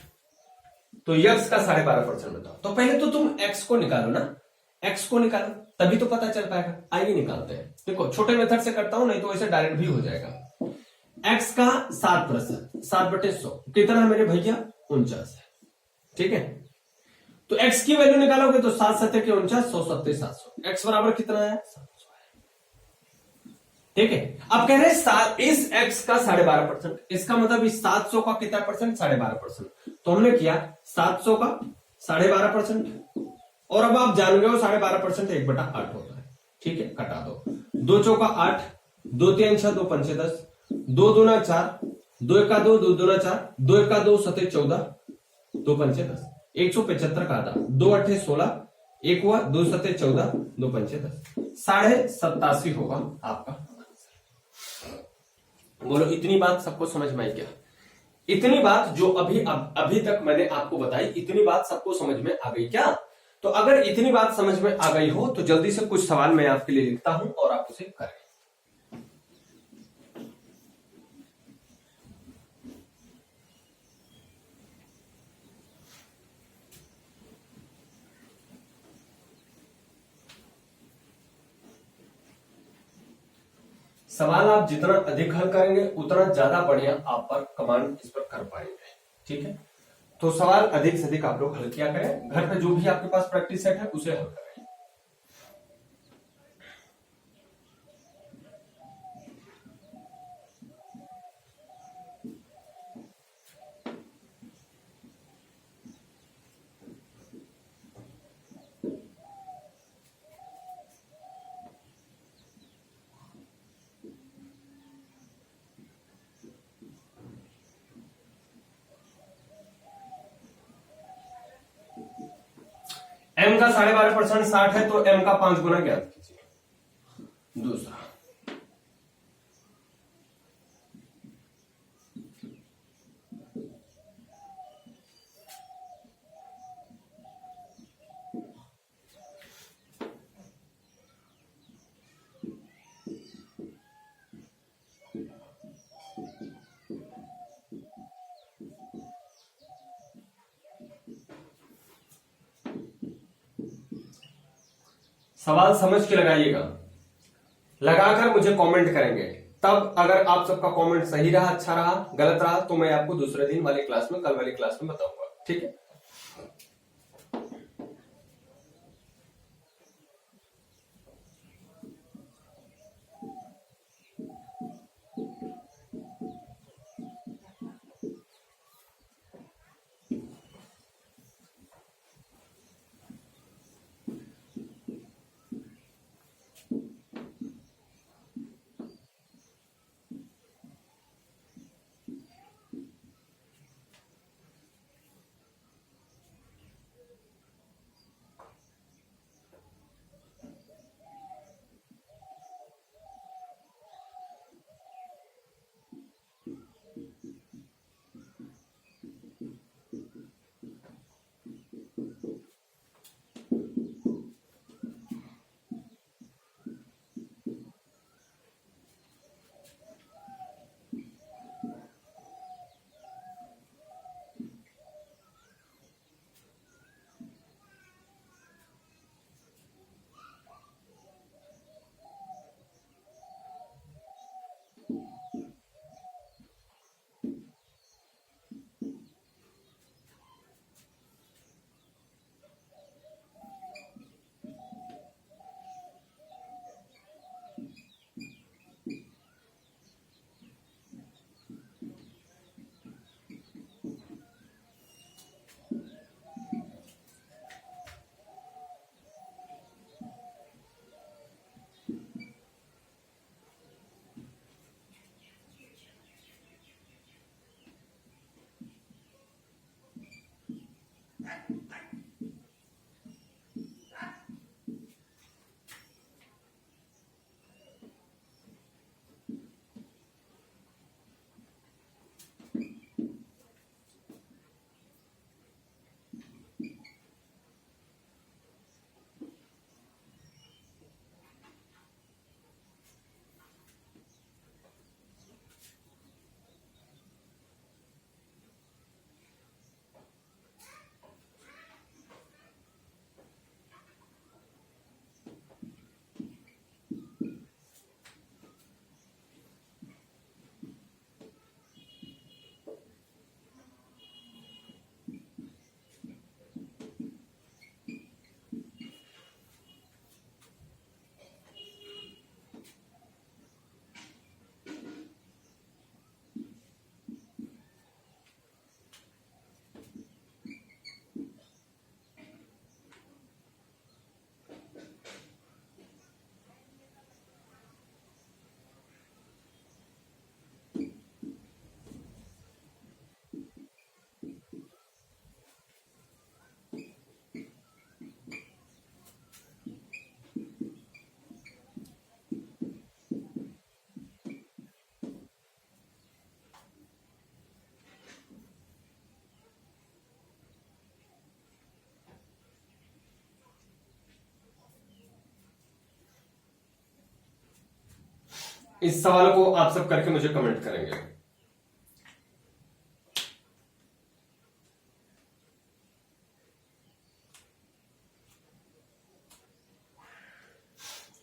तो x का 12.5% बताओ। तो पहले तो तुम x को निकालो ना, x को निकालो तभी तो पता चल पाएगा। आइए निकालते हैं। देखो छोटे मेथड से करता हूं, नहीं तो ऐसे डायरेक्ट भी हो जाएगा। x का 7%, 7/100 कितना है मेरे भैया 49 है, ठीक है। तो x की वैल्यू निकालोगे तो 7×7=49, 100×7=700, x बराबर कितना है 700 है, ठीक है। अब कह रहे हैं इस x का 12.5%, इसका मतलब इस 700 का कितना परसेंट 12.5%। तो हमने किया 700 का 12.5%, और अब आप जान गए हो 12.5% 1/8 होता है, ठीक है। कटा दो, 2×4 = 8, 2×3 = 6, 2×5 = 10, 2×2 = 4, 2×1 = 2, 2×2 = 4, 2×1 = 2, 7×14 = 2×5 = 10, 175 का आधा, 2×8 = 16, एक हुआ, 2×7 = 14, 2×5 = 10, 87.5 होगा आपका। बोलो इतनी बात सबको समझ में आई क्या? इतनी बात जो अभी तक मैंने आपको बताई, इतनी बात सबको समझ में आ गई क्या? तो अगर इतनी बात समझ में आ गई हो तो जल्दी से कुछ सवाल मैं आपके लिए लिखता हूं और आप उसे करें। सवाल आप जितना अधिक हल करेंगे उतना ज्यादा बढ़िया आप पर कमांड इस पर कर पाएंगे, ठीक है। तो सवाल अधिक से अधिक आप लोग हल किया करें, घर पे जो भी आपके पास प्रैक्टिस सेट है उसे हल करें। m का 12.5% 60 है, तो m का 5 गुना ज्ञात कीजिए। दूसरा सवाल समझ के लगाइएगा, लगाकर मुझे कमेंट करेंगे। तब अगर आप सबका कमेंट सही रहा, अच्छा रहा, गलत रहा, तो मैं आपको दूसरे दिन वाली क्लास में, कल वाली क्लास में बताऊंगा, ठीक है। इस सवालों को आप सब करके मुझे कमेंट करेंगे।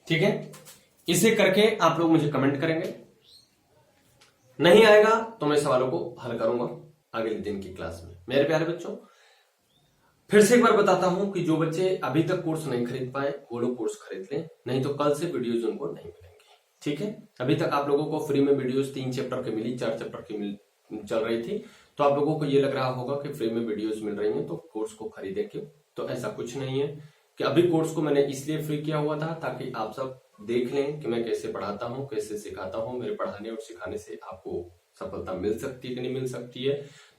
ठीक है, इसे करके आप लोग मुझे कमेंट करेंगे। नहीं आएगा तो मैं सवालों को हल करूंगा अगले दिन की क्लास में। मेरे प्यारे बच्चों, फिर से एक बार बताता हूं कि जो बच्चे अभी तक कोर्स नहीं खरीद पाए वो लोग कोर्स खरीद लें, नहीं तो कल से वीडियोज उनको नहीं मिलेंगी। ठीक है, अभी तक आप लोगों को फ्री में वीडियोज 3 चैप्टर की मिली, 4 चैप्टर की चल रही थी, तो आप लोगों को ये लग रहा होगा कि फ्री में वीडियोज मिल रही हैं तो कोर्स को खरीदे क्यों। तो ऐसा कुछ नहीं है कि अभी कोर्स को मैंने इसलिए फ्री किया हुआ था ताकि आप सब देख लें कि मैं कैसे पढ़ाता हूं, कैसे सिखाता हूं। मेरे पढ़ाने और सिखाने से आपको सफलता मिल सकती है कि नहीं मिल सकती है,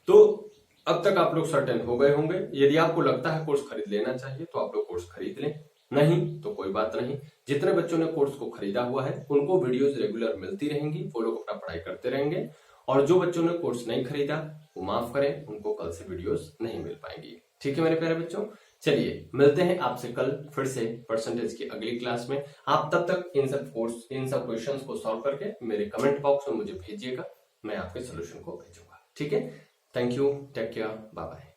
तो अब तक आप लोग सर्टेन हो गए होंगे। यदि आपको लगता है कोर्स खरीद लेना चाहिए तो आप लोग कोर्स खरीद लें, नहीं तो कोई बात नहीं। जितने बच्चों ने कोर्स को खरीदा हुआ है उनको वीडियोस रेगुलर मिलती रहेंगी, वो लोग अपना पढ़ाई करते रहेंगे। और जो बच्चों ने कोर्स नहीं खरीदा वो माफ करें, उनको कल से वीडियोस नहीं मिल पाएंगी। ठीक है मेरे प्यारे बच्चों, चलिए मिलते हैं आपसे कल फिर से परसेंटेज की अगली क्लास में। आप तब तक इन सब क्वेश्चंस को सॉल्व करके मेरे कमेंट बॉक्स में मुझे भेजिएगा, मैं आपके सोल्यूशन को भेजूंगा। ठीक है, thank you, take care, bye bye.